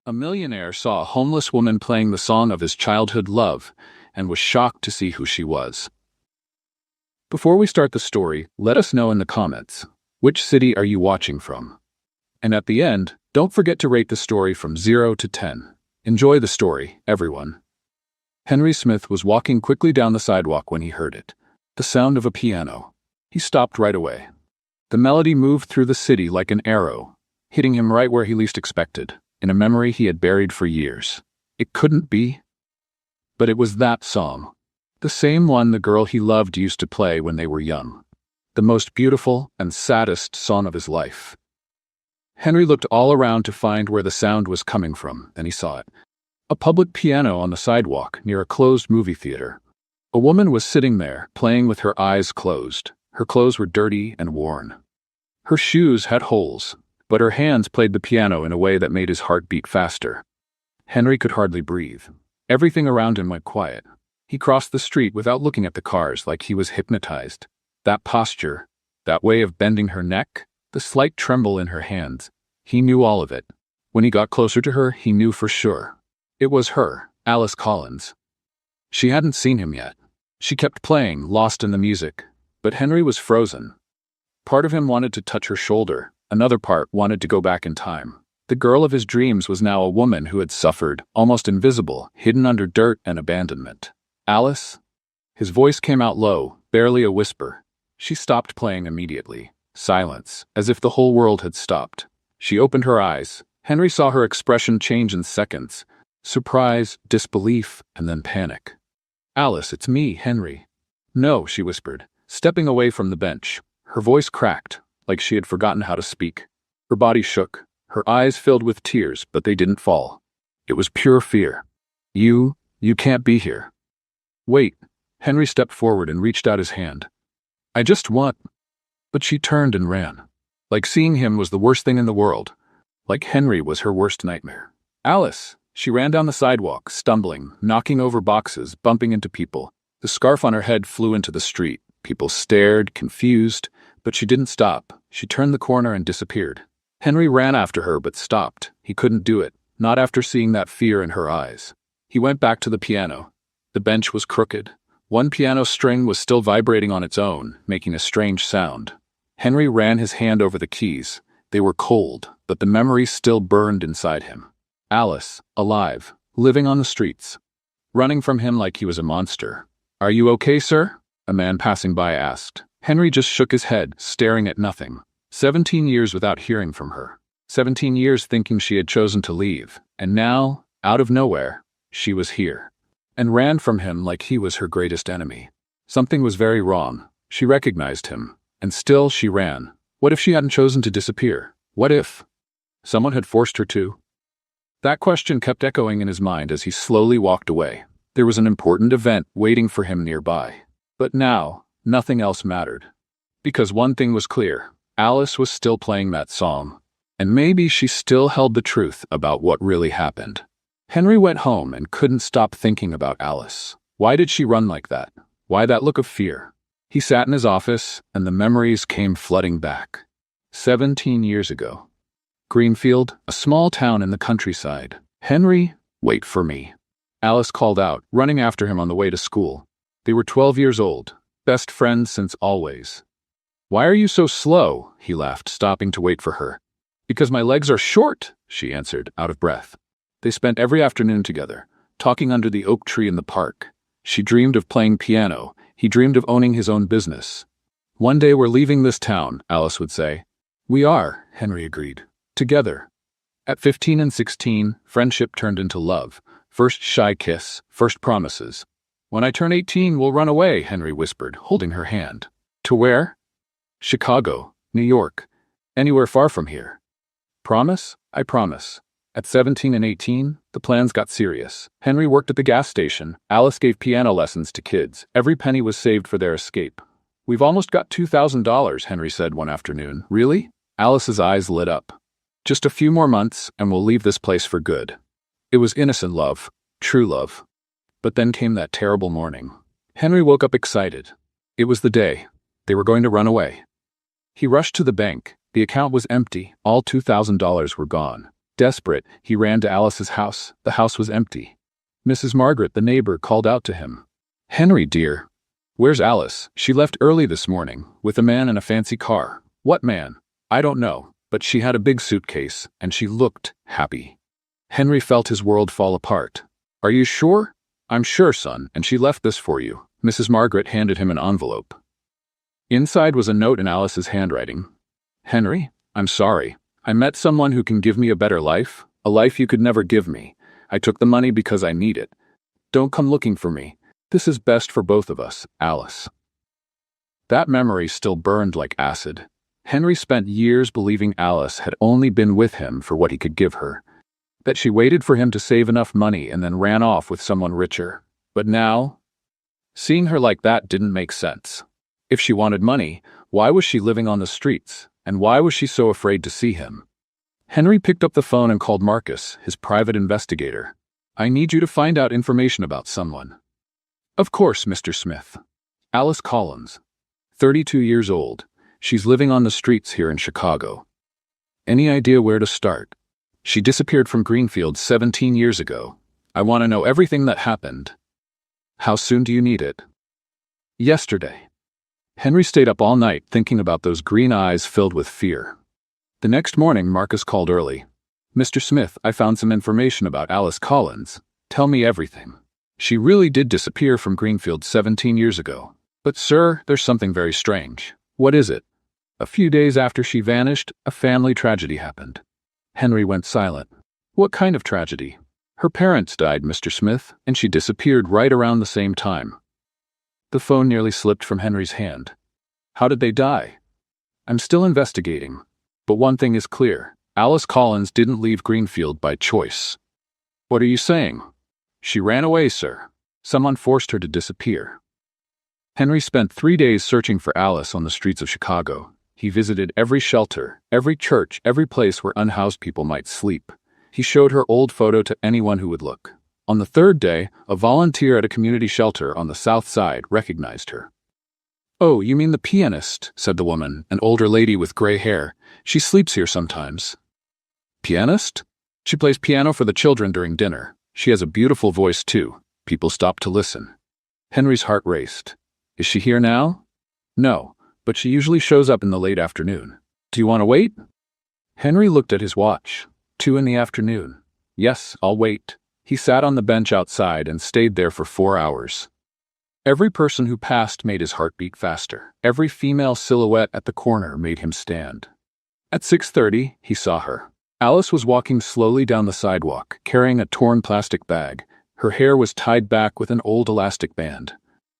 A millionaire saw a homeless woman playing the song of his childhood love and was shocked to see who she was. Before we start the story, let us know in the comments, which city are you watching from? And at the end, don't forget to rate the story from 0 to 10. Enjoy the story, everyone. Henry Smith was walking quickly down the sidewalk when he heard it. The sound of a piano. He stopped right away. The melody moved through the city like an arrow, hitting him right where he least expected, in a memory he had buried for years. It couldn't be. But it was that song. The same one the girl he loved used to play when they were young. The most beautiful and saddest song of his life. Henry looked all around to find where the sound was coming from, then he saw it. A public piano on the sidewalk near a closed movie theater. A woman was sitting there, playing with her eyes closed. Her clothes were dirty and worn. Her shoes had holes, but her hands played the piano in a way that made his heart beat faster. Henry could hardly breathe. Everything around him went quiet. He crossed the street without looking at the cars, like he was hypnotized. That posture, that way of bending her neck, the slight tremble in her hands, he knew all of it. When he got closer to her, he knew for sure. It was her, Alice Collins. She hadn't seen him yet. She kept playing, lost in the music, but Henry was frozen. Part of him wanted to touch her shoulder, another part wanted to go back in time. The girl of his dreams was now a woman who had suffered, almost invisible, hidden under dirt and abandonment. Alice? His voice came out low, barely a whisper. She stopped playing immediately. Silence, as if the whole world had stopped. She opened her eyes. Henry saw her expression change in seconds. Surprise, disbelief, and then panic. "Alice, it's me, Henry." "No," she whispered, stepping away from the bench. Her voice cracked, like she had forgotten how to speak. Her body shook. Her eyes filled with tears, but they didn't fall. It was pure fear. You can't be here." "Wait." Henry stepped forward and reached out his hand. "I just want—" But she turned and ran. Like seeing him was the worst thing in the world. Like Henry was her worst nightmare. "Alice!" She ran down the sidewalk, stumbling, knocking over boxes, bumping into people. The scarf on her head flew into the street. People stared, confused, but she didn't stop. She turned the corner and disappeared. Henry ran after her but stopped. He couldn't do it, not after seeing that fear in her eyes. He went back to the piano. The bench was crooked. One piano string was still vibrating on its own, making a strange sound. Henry ran his hand over the keys. They were cold, but the memory still burned inside him. Alice, alive, living on the streets, running from him like he was a monster. "Are you okay, sir?" a man passing by asked. Henry just shook his head, staring at nothing. 17 years without hearing from her. 17 years thinking she had chosen to leave. And now, out of nowhere, she was here. And ran from him like he was her greatest enemy. Something was very wrong. She recognized him. And still she ran. What if she hadn't chosen to disappear? What if someone had forced her to? That question kept echoing in his mind as he slowly walked away. There was an important event waiting for him nearby. But now, nothing else mattered. Because one thing was clear. Alice was still playing that song. And maybe she still held the truth about what really happened. Henry went home and couldn't stop thinking about Alice. Why did she run like that? Why that look of fear? He sat in his office, and the memories came flooding back. 17 years ago. Greenfield, a small town in the countryside. "Henry, wait for me," Alice called out, running after him on the way to school. They were 12 years old, best friends since always. "Why are you so slow?" he laughed, stopping to wait for her. "Because my legs are short," she answered, out of breath. They spent every afternoon together, talking under the oak tree in the park. She dreamed of playing piano. He dreamed of owning his own business. "One day we're leaving this town," Alice would say. "We are," Henry agreed. "Together." At 15 and 16, friendship turned into love. First shy kiss, first promises. "When I turn 18, we'll run away," Henry whispered, holding her hand. "To where?" "Chicago, New York, anywhere far from here." "Promise?" "I promise." At 17 and 18, the plans got serious. Henry worked at the gas station. Alice gave piano lessons to kids. Every penny was saved for their escape. "We've almost got $2,000, Henry said one afternoon. "Really?" Alice's eyes lit up. "Just a few more months, and we'll leave this place for good." It was innocent love, true love. But then came that terrible morning. Henry woke up excited. It was the day. They were going to run away. He rushed to the bank. The account was empty. All $2,000 were gone. Desperate, he ran to Alice's house. The house was empty. Mrs. Margaret, the neighbor, called out to him. "Henry, dear. Where's Alice? She left early this morning, with a man in a fancy car." "What man?" "I don't know, but she had a big suitcase, and she looked happy." Henry felt his world fall apart. "Are you sure?" "I'm sure, son, and she left this for you." Mrs. Margaret handed him an envelope. Inside was a note in Alice's handwriting. "Henry, I'm sorry. I met someone who can give me a better life, a life you could never give me. I took the money because I need it. Don't come looking for me. This is best for both of us, Alice." That memory still burned like acid. Henry spent years believing Alice had only been with him for what he could give her, that she waited for him to save enough money and then ran off with someone richer. But now, seeing her like that didn't make sense. If she wanted money, why was she living on the streets, and why was she so afraid to see him? Henry picked up the phone and called Marcus, his private investigator. "I need you to find out information about someone." "Of course, Mr. Smith." "Alice Collins, 32 years old. She's living on the streets here in Chicago." "Any idea where to start?" "She disappeared from Greenfield 17 years ago. I want to know everything that happened." "How soon do you need it?" "Yesterday." Henry stayed up all night thinking about those green eyes filled with fear. The next morning, Marcus called early. "Mr. Smith, I found some information about Alice Collins. Tell me everything." "She really did disappear from Greenfield 17 years ago. But, sir, there's something very strange." "What is it?" "A few days after she vanished, a family tragedy happened." Henry went silent. "What kind of tragedy?" "Her parents died, Mr. Smith, and she disappeared right around the same time." The phone nearly slipped from Henry's hand. "How did they die?" "I'm still investigating. But one thing is clear. Alice Collins didn't leave Greenfield by choice." "What are you saying?" "She ran away, sir. Someone forced her to disappear." Henry spent 3 days searching for Alice on the streets of Chicago. He visited every shelter, every church, every place where unhoused people might sleep. He showed her old photo to anyone who would look. On the third day, a volunteer at a community shelter on the south side recognized her. "Oh, you mean the pianist," said the woman, an older lady with gray hair. "She sleeps here sometimes." "Pianist?" "She plays piano for the children during dinner. She has a beautiful voice, too." People stopped to listen. Henry's heart raced. "Is she here now?" "No, but she usually shows up in the late afternoon." "Do you want to wait?" Henry looked at his watch. 2 in the afternoon. "Yes, I'll wait." He sat on the bench outside and stayed there for 4 hours. Every person who passed made his heart beat faster. Every female silhouette at the corner made him stand. At 6:30, he saw her. Alice was walking slowly down the sidewalk, carrying a torn plastic bag. Her hair was tied back with an old elastic band.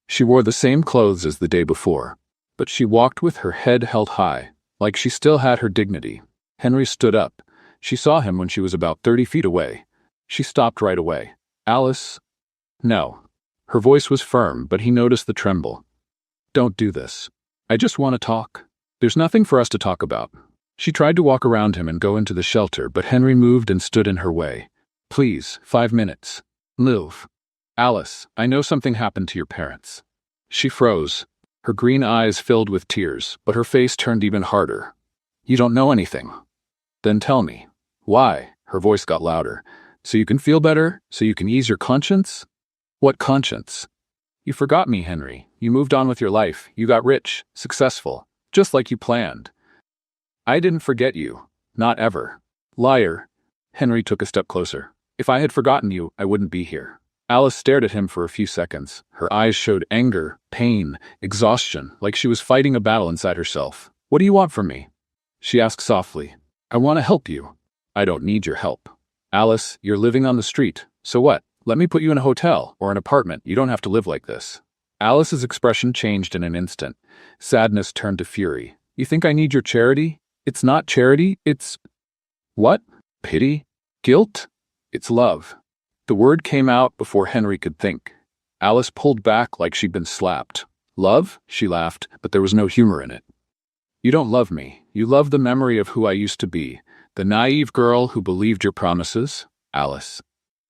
She wore the same clothes as the day before, but she walked with her head held high, like she still had her dignity. Henry stood up. She saw him when she was about 30 feet away. She stopped right away. "Alice?" "No." Her voice was firm, but he noticed the tremble. "Don't do this. I just want to talk." "There's nothing for us to talk about." She tried to walk around him and go into the shelter, but Henry moved and stood in her way. "Please, 5 minutes. Liv." "Alice, I know something happened to your parents." She froze. Her green eyes filled with tears, but her face turned even harder. "You don't know anything." "Then tell me." "Why?" Her voice got louder. "So you can feel better? So you can ease your conscience?" "What conscience?" "You forgot me, Henry. You moved on with your life. You got rich, successful, just like you planned." "I didn't forget you. Not ever." "Liar." Henry took a step closer. "If I had forgotten you, I wouldn't be here." Alice stared at him for a few seconds. Her eyes showed anger, pain, exhaustion, like she was fighting a battle inside herself. "What do you want from me?" She asked softly. "I want to help you." "I don't need your help." "Alice, you're living on the street. So what? Let me put you in a hotel or an apartment. You don't have to live like this." Alice's expression changed in an instant. Sadness turned to fury. "You think I need your charity? It's not charity, it's..." "What? Pity? Guilt?" "It's love." The word came out before Henry could think. Alice pulled back like she'd been slapped. "Love?" She laughed, but there was no humor in it. "You don't love me. You love the memory of who I used to be. The naive girl who believed your promises, Alice.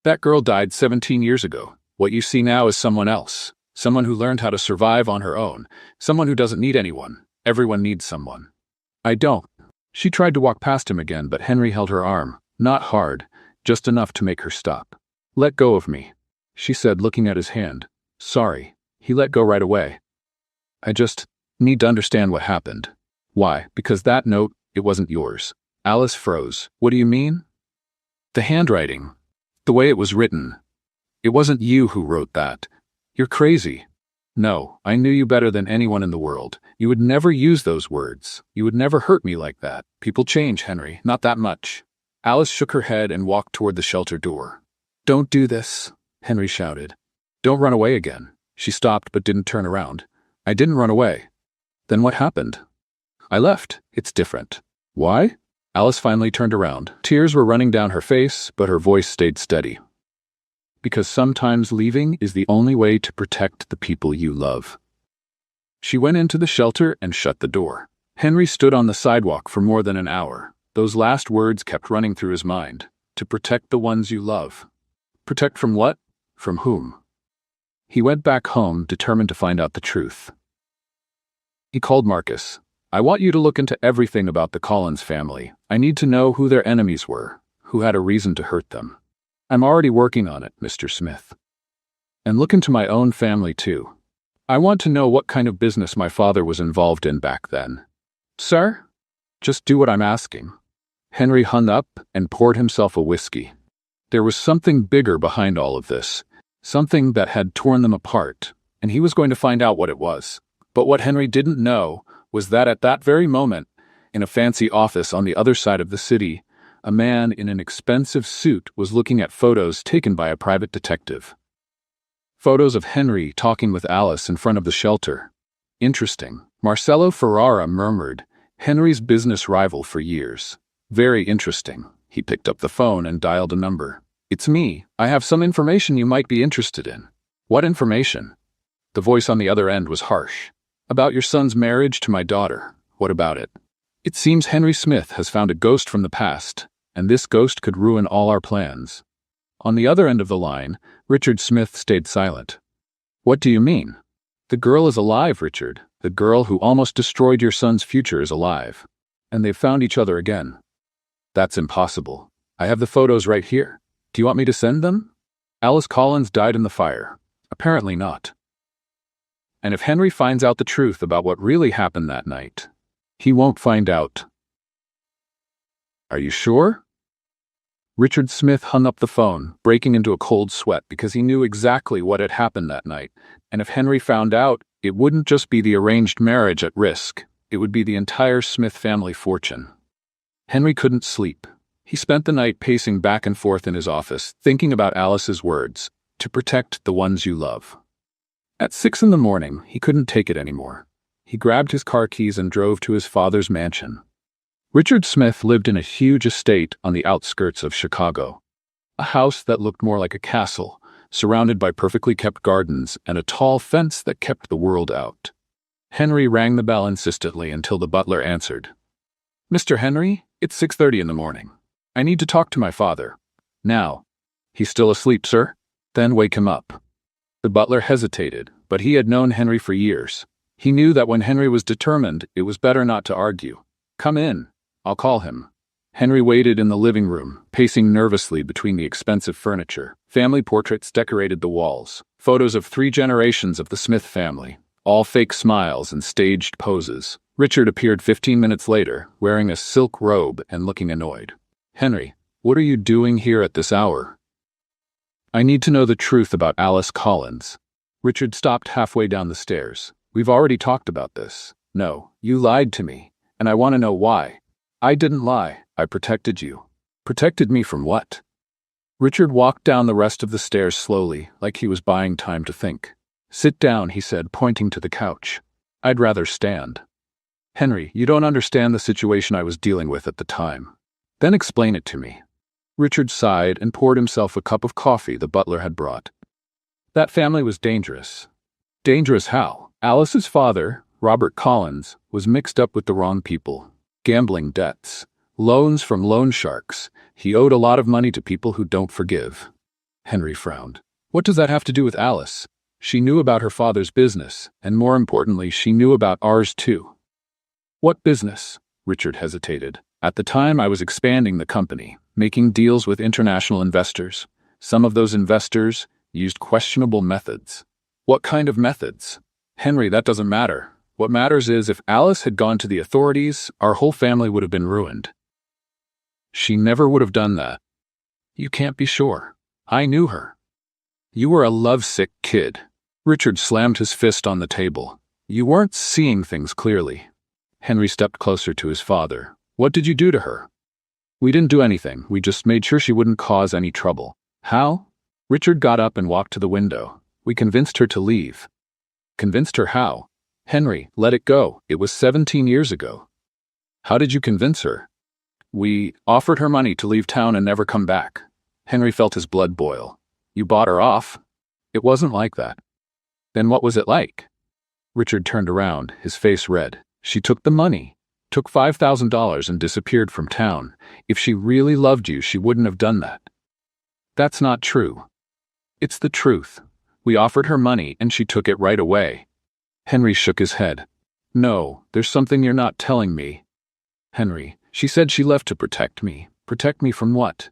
That girl died 17 years ago. What you see now is someone else. Someone who learned how to survive on her own. Someone who doesn't need anyone. Everyone needs someone." "I don't." She tried to walk past him again, but Henry held her arm. Not hard, just enough to make her stop. "Let go of me," she said, looking at his hand. "Sorry." He let go right away. "I just need to understand what happened." "Why?" "Because that note, it wasn't yours." Alice froze. "What do you mean?" "The handwriting. The way it was written. It wasn't you who wrote that. You're crazy." "No, I knew you better than anyone in the world. You would never use those words. You would never hurt me like that. People change, Henry, not that much." Alice shook her head and walked toward the shelter door. "Don't do this," Henry shouted. "Don't run away again." She stopped but didn't turn around. "I didn't run away." "Then what happened?" "I left. It's different." "Why?" Alice finally turned around. Tears were running down her face, but her voice stayed steady. "Because sometimes leaving is the only way to protect the people you love." She went into the shelter and shut the door. Henry stood on the sidewalk for more than an hour. Those last words kept running through his mind. To protect the ones you love. Protect from what? From whom? He went back home, determined to find out the truth. He called Marcus. "I want you to look into everything about the Collins family. I need to know who their enemies were, who had a reason to hurt them." "I'm already working on it, Mr. Smith." "And look into my own family, too. I want to know what kind of business my father was involved in back then." "Sir?" "Just do what I'm asking." Henry hung up and poured himself a whiskey. There was something bigger behind all of this, something that had torn them apart, and he was going to find out what it was. But what Henry didn't know was that at that very moment, in a fancy office on the other side of the city, a man in an expensive suit was looking at photos taken by a private detective. Photos of Henry talking with Alice in front of the shelter. "Interesting," Marcello Ferrara murmured, Henry's business rival for years. "Very interesting." He picked up the phone and dialed a number. "It's me. I have some information you might be interested in." "What information?" The voice on the other end was harsh. "About your son's marriage to my daughter." "What about it?" "It seems Henry Smith has found a ghost from the past, and this ghost could ruin all our plans." On the other end of the line, Richard Smith stayed silent. "What do you mean?" "The girl is alive, Richard. The girl who almost destroyed your son's future is alive. And they've found each other again." "That's impossible. I have the photos right here. Do you want me to send them?" "Alice Collins died in the fire." "Apparently not." "And if Henry finds out the truth about what really happened that night, he won't find out." "Are you sure?" Richard Smith hung up the phone, breaking into a cold sweat because he knew exactly what had happened that night, and if Henry found out, it wouldn't just be the arranged marriage at risk, it would be the entire Smith family fortune. Henry couldn't sleep. He spent the night pacing back and forth in his office, thinking about Alice's words, to protect the ones you love. At 6 a.m, he couldn't take it anymore. He grabbed his car keys and drove to his father's mansion. Richard Smith lived in a huge estate on the outskirts of Chicago. A house that looked more like a castle, surrounded by perfectly kept gardens and a tall fence that kept the world out. Henry rang the bell insistently until the butler answered. "Mr. Henry, it's 6:30 a.m. I need to talk to my father. Now." "He's still asleep, sir?" "Then wake him up." The butler hesitated, but he had known Henry for years. He knew that when Henry was determined, it was better not to argue. "Come in. I'll call him." Henry waited in the living room, pacing nervously between the expensive furniture. Family portraits decorated the walls. Photos of 3 generations of the Smith family, all fake smiles and staged poses. Richard appeared 15 minutes later, wearing a silk robe and looking annoyed. "Henry, what are you doing here at this hour?" "I need to know the truth about Alice Collins." Richard stopped halfway down the stairs. "We've already talked about this." "No, you lied to me, and I want to know why." "I didn't lie. I protected you." "Protected me from what?" Richard walked down the rest of the stairs slowly, like he was buying time to think. "Sit down," he said, pointing to the couch. "I'd rather stand." "Henry, you don't understand the situation I was dealing with at the time." "Then explain it to me." Richard sighed and poured himself a cup of coffee the butler had brought. "That family was dangerous." "Dangerous how?" "Alice's father, Robert Collins, was mixed up with the wrong people. Gambling debts. Loans from loan sharks. He owed a lot of money to people who don't forgive." Henry frowned. "What does that have to do with Alice?" "She knew about her father's business, and more importantly, she knew about ours too." "What business?" Richard hesitated. "At the time I was expanding the company, making deals with international investors. Some of those investors used questionable methods. What kind of methods? Henry, that doesn't matter. What matters is if Alice had gone to the authorities, our whole family would have been ruined. She never would have done that. You can't be sure. I knew her. You were a lovesick kid. Richard slammed his fist on the table. You weren't seeing things clearly. Henry stepped closer to his father. What did you do to her? We didn't do anything. We just made sure she wouldn't cause any trouble. How? Richard got up and walked to the window. We convinced her to leave. Convinced her how? Henry, let it go. It was 17 years ago. How did you convince her? We offered her money to leave town and never come back. Henry felt his blood boil. You bought her off? It wasn't like that. Then what was it like? Richard turned around, his face red. She took the money, took $5,000 and disappeared from town. If she really loved you, she wouldn't have done that. That's not true. It's the truth. We offered her money and she took it right away. Henry shook his head. No, there's something you're not telling me. Henry, she said she left to protect me. Protect me from what?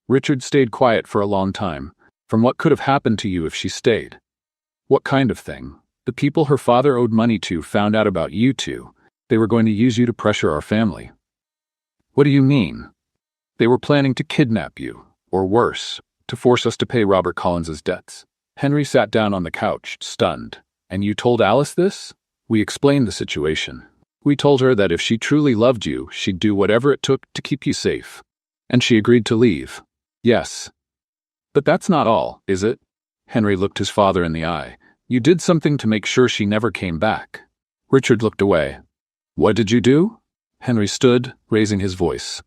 Richard stayed quiet for a long time. From what could have happened to you if she stayed? What kind of thing? The people her father owed money to found out about you two. They were going to use you to pressure our family. What do you mean? They were planning to kidnap you, or worse, to force us to pay Robert Collins's debts. Henry sat down on the couch, stunned. And you told Alice this? We explained the situation. We told her that if she truly loved you, she'd do whatever it took to keep you safe. And she agreed to leave. Yes. But that's not all, is it? Henry looked his father in the eye. You did something to make sure she never came back. Richard looked away. What did you do? Henry stood, raising his voice.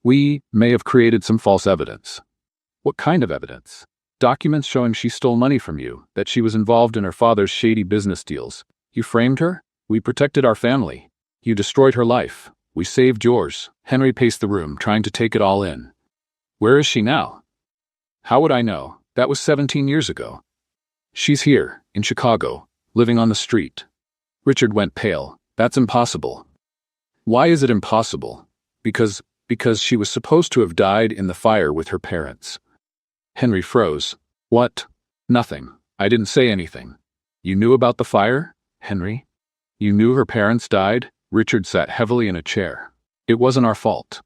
We may have created some false evidence. What kind of evidence? Documents showing she stole money from you, that she was involved in her father's shady business deals. You framed her? We protected our family. You destroyed her life. We saved yours. Henry paced the room, trying to take it all in. Where is she now? How would I know? That was 17 years ago. She's here, in Chicago, living on the street. Richard went pale. That's impossible. Why is it impossible? Because she was supposed to have died in the fire with her parents. Henry froze. What? Nothing. I didn't say anything. You knew about the fire, Henry? You knew her parents died? Richard sat heavily in a chair. It wasn't our fault.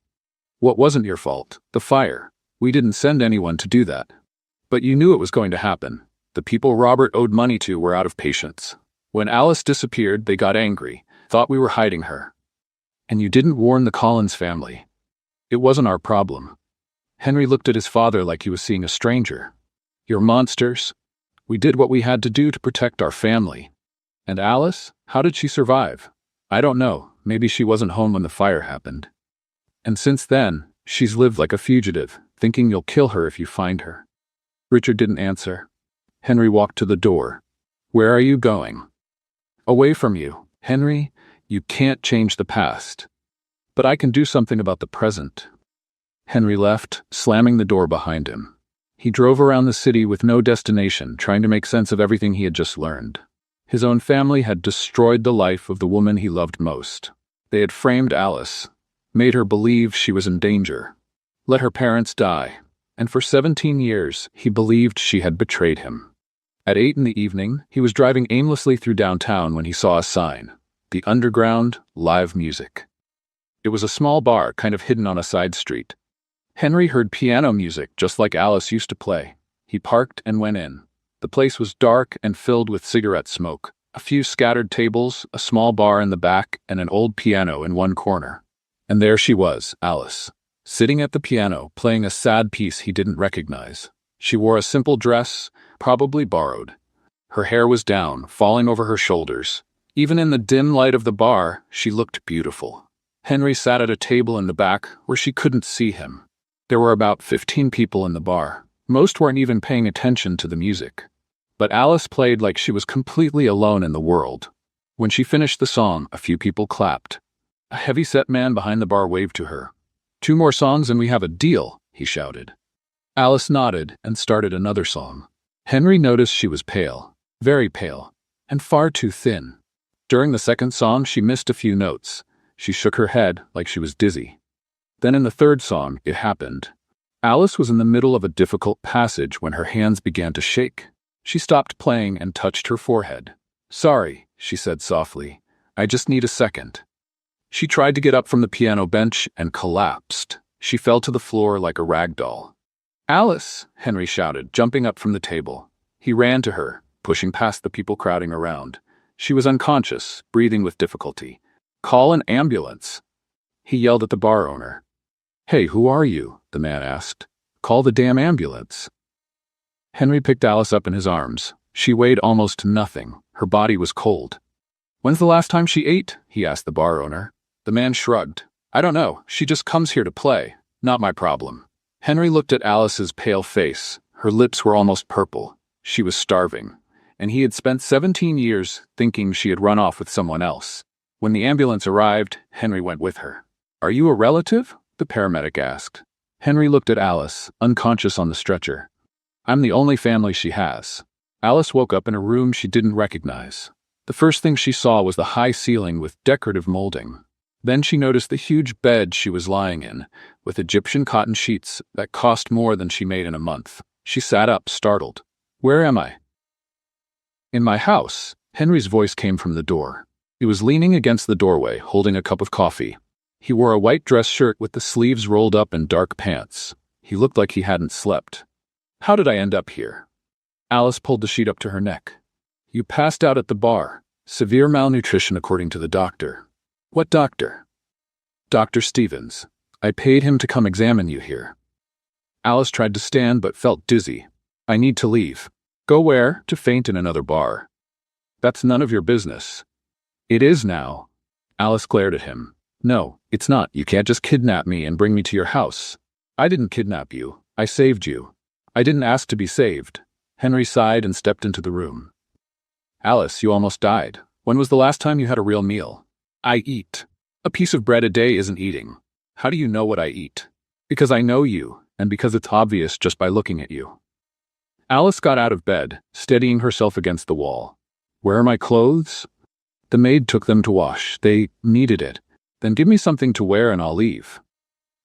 What wasn't your fault? The fire. We didn't send anyone to do that. But you knew it was going to happen. The people Robert owed money to were out of patience. When Alice disappeared, they got angry, thought we were hiding her. And you didn't warn the Collins family. It wasn't our problem. Henry looked at his father like he was seeing a stranger. You're monsters. We did what we had to do to protect our family. And Alice? How did she survive? I don't know. Maybe she wasn't home when the fire happened. And since then, she's lived like a fugitive, thinking you'll kill her if you find her. Richard didn't answer. Henry walked to the door. Where are you going? Away from you. Henry, you can't change the past. But I can do something about the present. Henry left, slamming the door behind him. He drove around the city with no destination, trying to make sense of everything he had just learned. His own family had destroyed the life of the woman he loved most. They had framed Alice, made her believe she was in danger, let her parents die, and for 17 years he believed she had betrayed him. At 8 in the evening, he was driving aimlessly through downtown when he saw a sign, the Underground Live Music. It was a small bar kind of hidden on a side street. Henry heard piano music just like Alice used to play. He parked and went in. The place was dark and filled with cigarette smoke, a few scattered tables, a small bar in the back, and an old piano in one corner. And there she was, Alice, sitting at the piano, playing a sad piece he didn't recognize. She wore a simple dress, probably borrowed. Her hair was down, falling over her shoulders. Even in the dim light of the bar, she looked beautiful. Henry sat at a table in the back where she couldn't see him. There were about 15 people in the bar. Most weren't even paying attention to the music. But Alice played like she was completely alone in the world. When she finished the song, a few people clapped. A heavy-set man behind the bar waved to her. 2 more songs and we have a deal, he shouted. Alice nodded and started another song. Henry noticed she was pale, very pale, and far too thin. During the second song, she missed a few notes. She shook her head like she was dizzy. Then in the third song, it happened. Alice was in the middle of a difficult passage when her hands began to shake. She stopped playing and touched her forehead. "Sorry," she said softly. "I just need a second." She tried to get up from the piano bench and collapsed. She fell to the floor like a rag doll. "Alice!" Henry shouted, jumping up from the table. He ran to her, pushing past the people crowding around. She was unconscious, breathing with difficulty. "Call an ambulance!" He yelled at the bar owner. "Hey, who are you?" the man asked. "Call the damn ambulance." Henry picked Alice up in his arms. She weighed almost nothing. Her body was cold. "When's the last time she ate?" he asked the bar owner. The man shrugged. "I don't know. She just comes here to play. Not my problem." Henry looked at Alice's pale face. Her lips were almost purple. She was starving. And he had spent 17 years thinking she had run off with someone else. When the ambulance arrived, Henry went with her. "Are you a relative?" the paramedic asked. Henry looked at Alice, unconscious on the stretcher. "I'm the only family she has." Alice woke up in a room she didn't recognize. The first thing she saw was the high ceiling with decorative molding. Then she noticed the huge bed she was lying in, with Egyptian cotton sheets that cost more than she made in a month. She sat up, startled. "Where am I?" "In my house." Henry's voice came from the door. He was leaning against the doorway, holding a cup of coffee. He wore a white dress shirt with the sleeves rolled up and dark pants. He looked like he hadn't slept. "How did I end up here?" Alice pulled the sheet up to her neck. "You passed out at the bar. Severe malnutrition according to the doctor." "What doctor?" "Dr. Stevens. I paid him to come examine you here." Alice tried to stand but felt dizzy. "I need to leave." "Go where?" "To faint in another bar." "That's none of your business." "It is now." Alice glared at him. "No, it's not. You can't just kidnap me and bring me to your house." "I didn't kidnap you. I saved you." "I didn't ask to be saved." Henry sighed and stepped into the room. "Alice, you almost died. When was the last time you had a real meal?" "I eat." "A piece of bread a day isn't eating." "How do you know what I eat?" "Because I know you, and because it's obvious just by looking at you." Alice got out of bed, steadying herself against the wall. "Where are my clothes?" "The maid took them to wash. They needed it." "Then give me something to wear and I'll leave."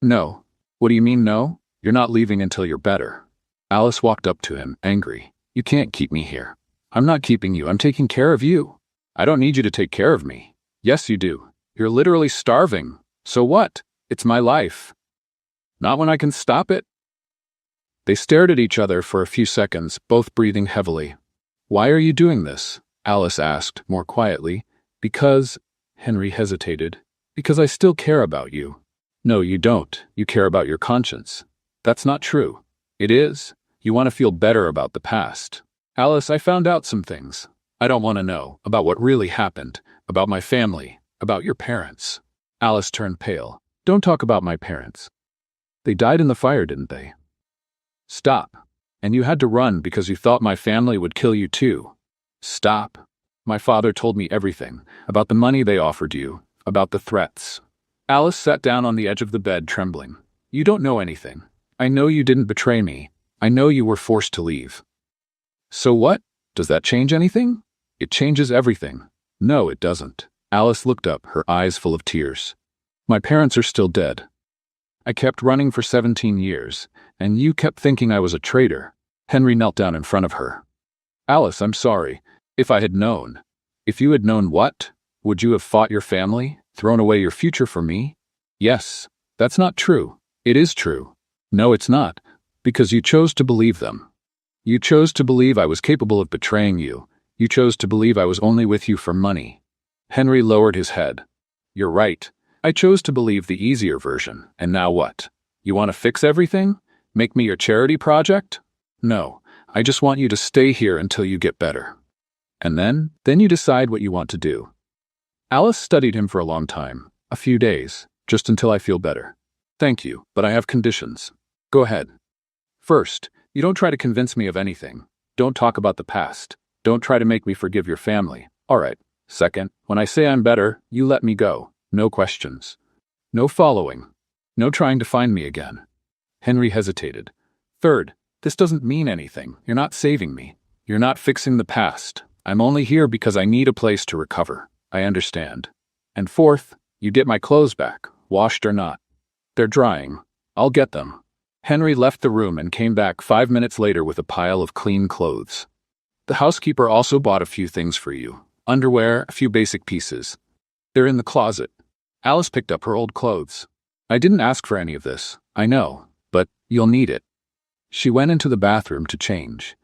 "No." "What do you mean, no?" "You're not leaving until you're better." Alice walked up to him, angry. "You can't keep me here." "I'm not keeping you. I'm taking care of you." "I don't need you to take care of me." "Yes, you do. You're literally starving." "So what? It's my life." "Not when I can stop it." They stared at each other for a few seconds, both breathing heavily. "Why are you doing this?" Alice asked, more quietly. "Because," Henry hesitated, "because I still care about you." "No, you don't. You care about your conscience." "That's not true." "It is. You want to feel better about the past." "Alice, I found out some things. I don't want to know about what really happened, about my family, about your parents." Alice turned pale. "Don't talk about my parents. They died in the fire, didn't they?" "Stop. And you had to run because you thought my family would kill you too." "Stop. My father told me everything, about the money they offered you, about the threats." Alice sat down on the edge of the bed, trembling. "You don't know anything. I know you didn't betray me. I know you were forced to leave." "So what? Does that change anything?" "It changes everything." "No, it doesn't." Alice looked up, her eyes full of tears. "My parents are still dead. I kept running for 17 years, and you kept thinking I was a traitor." Henry knelt down in front of her. "Alice, I'm sorry. If I had known." "If you had known what? Would you have fought your family, thrown away your future for me?" "Yes." "That's not true." "It is true." "No, it's not. Because you chose to believe them. You chose to believe I was capable of betraying you. You chose to believe I was only with you for money." Henry lowered his head. "You're right. I chose to believe the easier version, and now what? You want to fix everything? Make me your charity project?" "No, I just want you to stay here until you get better. And then you decide what you want to do." Alice studied him for a long time, a few days, just until I feel better. "Thank you, but I have conditions." "Go ahead." "First, you don't try to convince me of anything. Don't talk about the past. Don't try to make me forgive your family. All right. Second, when I say I'm better, you let me go. No questions. No following. No trying to find me again." Henry hesitated. "Third, this doesn't mean anything. You're not saving me. You're not fixing the past. I'm only here because I need a place to recover. I understand. And fourth, you get my clothes back, washed or not. They're drying. I'll get them." Henry left the room and came back 5 minutes later with a pile of clean clothes. The housekeeper also bought a few things for you. Underwear, a few basic pieces. They're in the closet. Alice picked up her old clothes. I didn't ask for any of this, I know, but you'll need it. She went into the bathroom to change.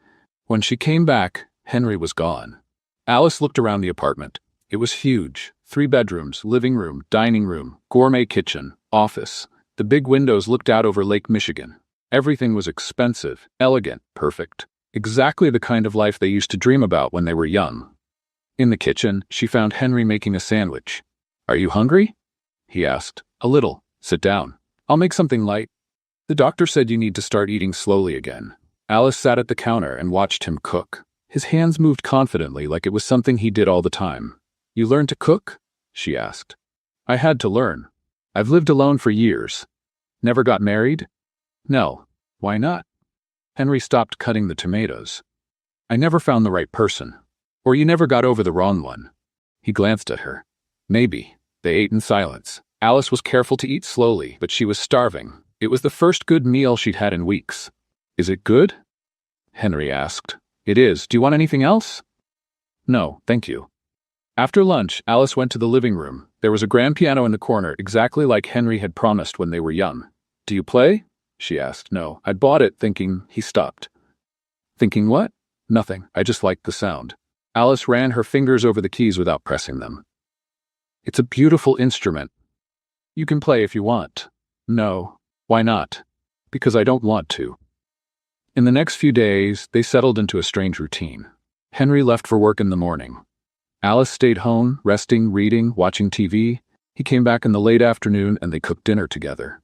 When she came back, Henry was gone. Alice looked around the apartment. It was huge. 3 bedrooms, living room, dining room, gourmet kitchen, office. The big windows looked out over Lake Michigan. Everything was expensive, elegant, perfect. Exactly the kind of life they used to dream about when they were young. In the kitchen, she found Henry making a sandwich. "Are you hungry?" he asked. "A little. Sit down. I'll make something light." "The doctor said you need to start eating slowly again." Alice sat at the counter and watched him cook. His hands moved confidently like it was something he did all the time. "You learned to cook?" she asked. "I had to learn. I've lived alone for years." "Never got married?" "No." "Why not?" Henry stopped cutting the tomatoes. "I never found the right person. Or you never got over the wrong one." He glanced at her. "Maybe." They ate in silence. Alice was careful to eat slowly, but she was starving. It was the first good meal she'd had in weeks. "Is it good?" Henry asked. "It is. Do you want anything else?" "No, thank you." After lunch, Alice went to the living room. There was a grand piano in the corner, exactly like Henry had promised when they were young. "Do you play?" she asked. "No, I'd bought it thinking..." He stopped. "Thinking what?" "Nothing. I just liked the sound." Alice ran her fingers over the keys without pressing them. "It's a beautiful instrument. You can play if you want." "No." "Why not?" "Because I don't want to." In the next few days, they settled into a strange routine. Henry left for work in the morning. Alice stayed home, resting, reading, watching TV. He came back in the late afternoon and they cooked dinner together.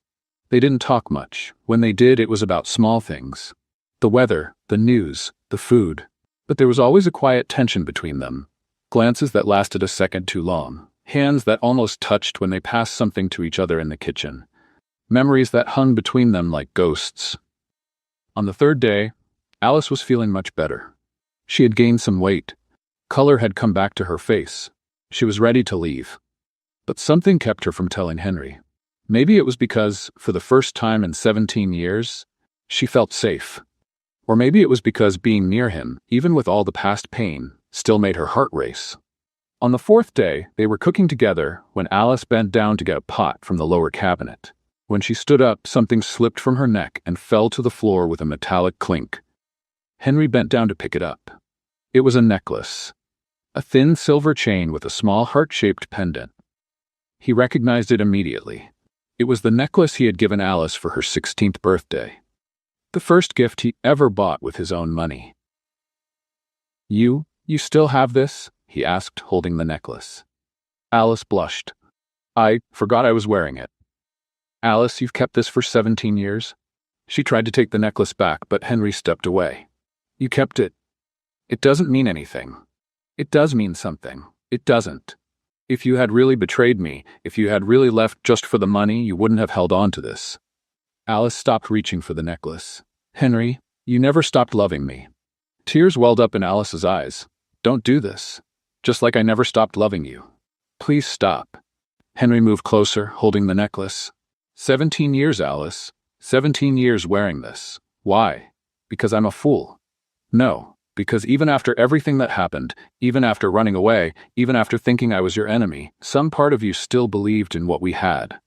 They didn't talk much. When they did, it was about small things. The weather, the news, the food. But there was always a quiet tension between them. Glances that lasted a second too long. Hands that almost touched when they passed something to each other in the kitchen. Memories that hung between them like ghosts. On the 3rd day, Alice was feeling much better. She had gained some weight. Color had come back to her face. She was ready to leave. But something kept her from telling Henry. Maybe it was because, for the first time in 17 years, she felt safe. Or maybe it was because being near him, even with all the past pain, still made her heart race. On the 4th day, they were cooking together when Alice bent down to get a pot from the lower cabinet. When she stood up, something slipped from her neck and fell to the floor with a metallic clink. Henry bent down to pick it up. It was a necklace. A thin silver chain with a small heart-shaped pendant. He recognized it immediately. It was the necklace he had given Alice for her 16th birthday. The first gift he ever bought with his own money. You still have this?" he asked, holding the necklace. Alice blushed. "I forgot I was wearing it." "Alice, you've kept this for 17 years?" She tried to take the necklace back, but Henry stepped away. "You kept it. It doesn't mean anything." "It does mean something. It doesn't. If you had really betrayed me, if you had really left just for the money, you wouldn't have held on to this." Alice stopped reaching for the necklace. "Henry, you never stopped loving me." Tears welled up in Alice's eyes. "Don't do this. Just like I never stopped loving you. Please stop." Henry moved closer, holding the necklace. 17 years, Alice. 17 years wearing this. Why? Because I'm a fool. No, because even after everything that happened, even after running away, even after thinking I was your enemy, some part of you still believed in what we had.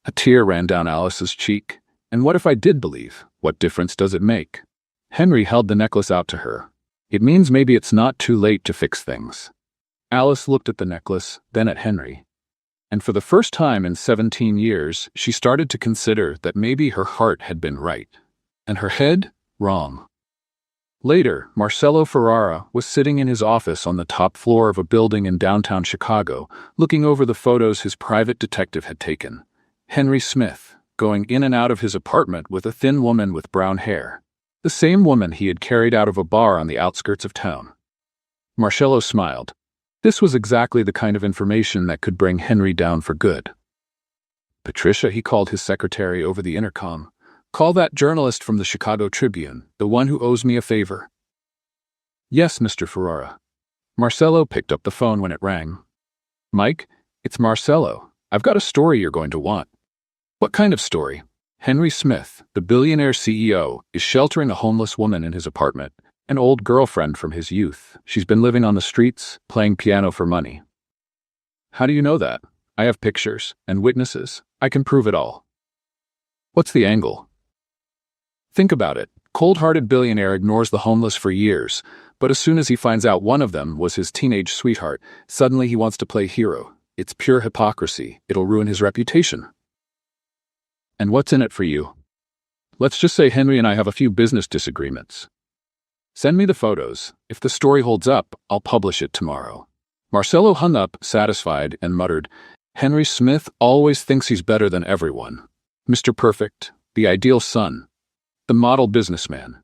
A tear ran down Alice's cheek. And what if I did believe? What difference does it make? Henry held the necklace out to her. It means maybe it's not too late to fix things. Alice looked at the necklace, then at Henry. And for the first time in 17 years, she started to consider that maybe her heart had been right, and her head wrong. Later, Marcelo Ferrara was sitting in his office on the top floor of a building in downtown Chicago, looking over the photos his private detective had taken. Henry Smith, going in and out of his apartment with a thin woman with brown hair. The same woman he had carried out of a bar on the outskirts of town. Marcelo smiled. This was exactly the kind of information that could bring Henry down for good. "Patricia," he called his secretary over the intercom. "Call that journalist from the Chicago Tribune, the one who owes me a favor." "Yes, Mr. Ferrara." Marcelo picked up the phone when it rang. "Mike, it's Marcelo. I've got a story you're going to want." "What kind of story?" Henry Smith, the billionaire CEO, is sheltering a homeless woman in his apartment, an old girlfriend from his youth. She's been living on the streets, playing piano for money. How do you know that? I have pictures and witnesses. I can prove it all. What's the angle? Think about it. Cold-hearted billionaire ignores the homeless for years, but as soon as he finds out one of them was his teenage sweetheart, suddenly he wants to play hero. It's pure hypocrisy. It'll ruin his reputation. And what's in it for you? Let's just say Henry and I have a few business disagreements. Send me the photos. If the story holds up, I'll publish it tomorrow. Marcelo hung up, satisfied, and muttered, Henry Smith always thinks he's better than everyone. Mr. Perfect, the ideal son, the model businessman.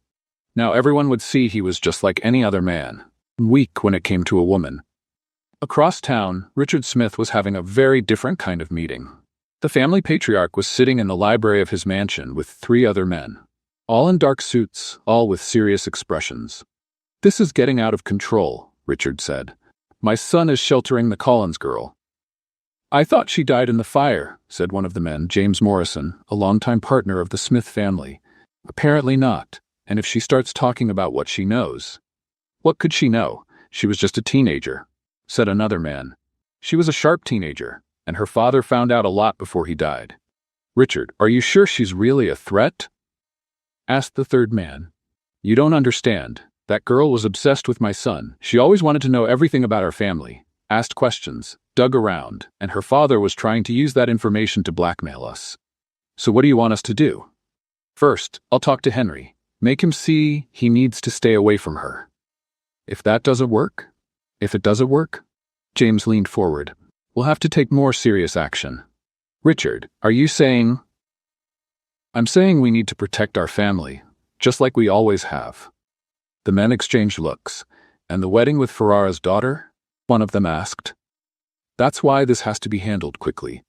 Now everyone would see he was just like any other man, weak when it came to a woman. Across town, Richard Smith was having a very different kind of meeting. The family patriarch was sitting in the library of his mansion with 3 other men, all in dark suits, all with serious expressions. This is getting out of control, Richard said. My son is sheltering the Collins girl. I thought she died in the fire, said one of the men, James Morrison, a longtime partner of the Smith family. Apparently not, and if she starts talking about what she knows. What could she know? She was just a teenager, said another man. She was a sharp teenager, and her father found out a lot before he died. Richard, are you sure she's really a threat? Asked the third man. You don't understand. That girl was obsessed with my son. She always wanted to know everything about our family, asked questions, dug around, and her father was trying to use that information to blackmail us. So what do you want us to do? First, I'll talk to Henry. Make him see he needs to stay away from her. If that doesn't work? If it doesn't work? James leaned forward. We'll have to take more serious action. Richard, are you saying? I'm saying we need to protect our family, just like we always have. The men exchanged looks. And the wedding with Ferrara's daughter? One of them asked. That's why this has to be handled quickly.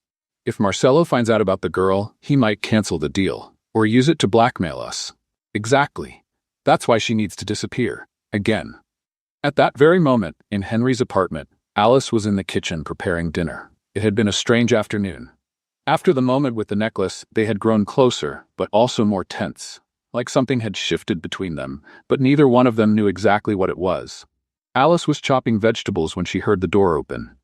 If Marcelo finds out about the girl, he might cancel the deal, or use it to blackmail us. Exactly. That's why she needs to disappear. Again. At that very moment, in Henry's apartment, Alice was in the kitchen preparing dinner. It had been a strange afternoon. After the moment with the necklace, they had grown closer, but also more tense, like something had shifted between them, but neither one of them knew exactly what it was. Alice was chopping vegetables when she heard the door open.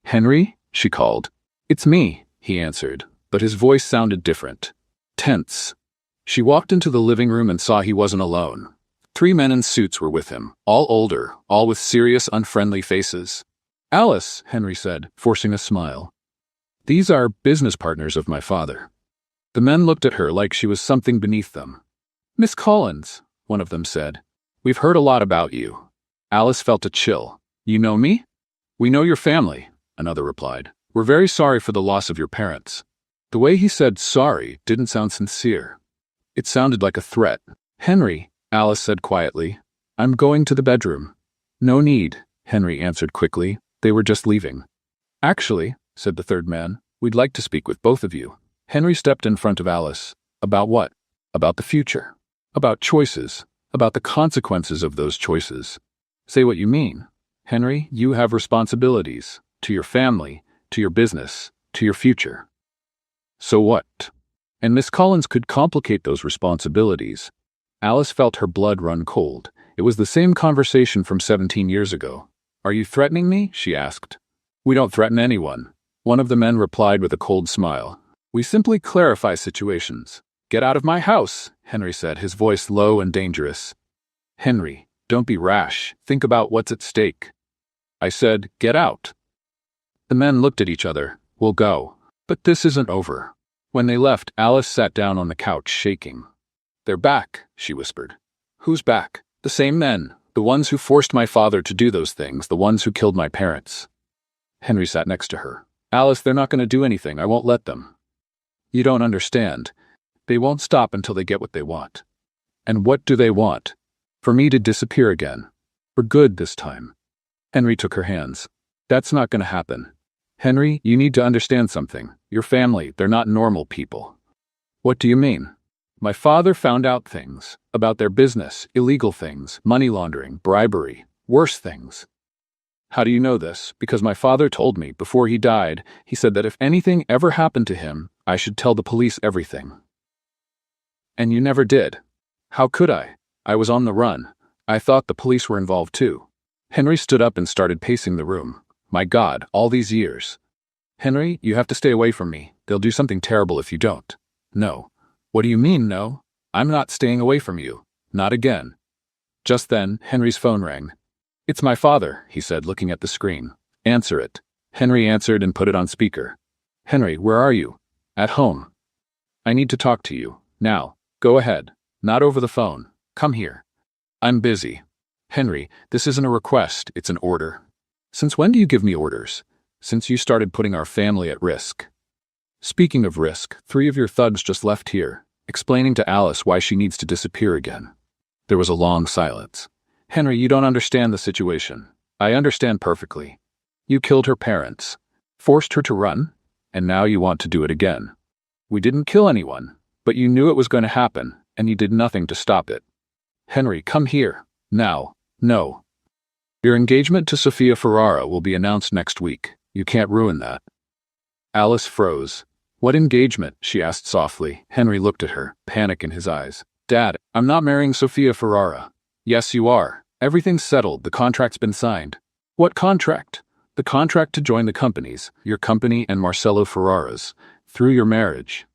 Henry? She called. It's me, he answered, but his voice sounded different. Tense. She walked into the living room and saw he wasn't alone. 3 men in suits were with him, all older, all with serious, unfriendly faces. Alice, Henry said, forcing a smile. These are business partners of my father. The men looked at her like she was something beneath them. Miss Collins, one of them said. We've heard a lot about you. Alice felt a chill. You know me? We know your family, another replied. We're very sorry for the loss of your parents. The way he said sorry didn't sound sincere. It sounded like a threat. Henry, Alice said quietly, I'm going to the bedroom. No need, Henry answered quickly. They were just leaving. Actually, said the third man, we'd like to speak with both of you. Henry stepped in front of Alice. About what? About the future. About choices. About the consequences of those choices. Say what you mean. Henry, you have responsibilities. To your family, to your business, to your future. So what? And Miss Collins could complicate those responsibilities. Alice felt her blood run cold. It was the same conversation from 17 years ago. Are you threatening me? She asked. We don't threaten anyone. One of the men replied with a cold smile. We simply clarify situations. Get out of my house, Henry said, his voice low and dangerous. Henry, don't be rash. Think about what's at stake. I said, get out. The men looked at each other. We'll go. But this isn't over. When they left, Alice sat down on the couch, shaking. They're back, she whispered. Who's back? The same men. The ones who forced my father to do those things, the ones who killed my parents. Henry sat next to her. Alice, they're not going to do anything. I won't let them. You don't understand. They won't stop until they get what they want. And what do they want? For me to disappear again. For good this time. Henry took her hands. That's not going to happen. Henry, you need to understand something. Your family, they're not normal people. What do you mean? My father found out things about their business, illegal things, money laundering, bribery, worse things. How do you know this? Because my father told me before he died, he said that if anything ever happened to him, I should tell the police everything. And you never did. How could I? I was on the run. I thought the police were involved too. Henry stood up and started pacing the room. My God, all these years. Henry, you have to stay away from me. They'll do something terrible if you don't. No. What do you mean, no? I'm not staying away from you. Not again. Just then, Henry's phone rang. It's my father, he said, looking at the screen. Answer it. Henry answered and put it on speaker. Henry, where are you? At home. I need to talk to you. Now. Go ahead. Not over the phone. Come here. I'm busy. Henry, this isn't a request, it's an order. Since when do you give me orders? Since you started putting our family at risk. Speaking of risk, 3 of your thugs just left here, explaining to Alice why she needs to disappear again. There was a long silence. Henry, you don't understand the situation. I understand perfectly. You killed her parents, forced her to run, and now you want to do it again. We didn't kill anyone, but you knew it was going to happen, and you did nothing to stop it. Henry, come here. Now. No. Your engagement to Sofia Ferrara will be announced next week. You can't ruin that. Alice froze. What engagement? She asked softly. Henry looked at her, panic in his eyes. Dad, I'm not marrying Sofia Ferrara. Yes, you are. Everything's settled. The contract's been signed. What contract? The contract to join the companies, your company and Marcelo Ferrara's, through your marriage.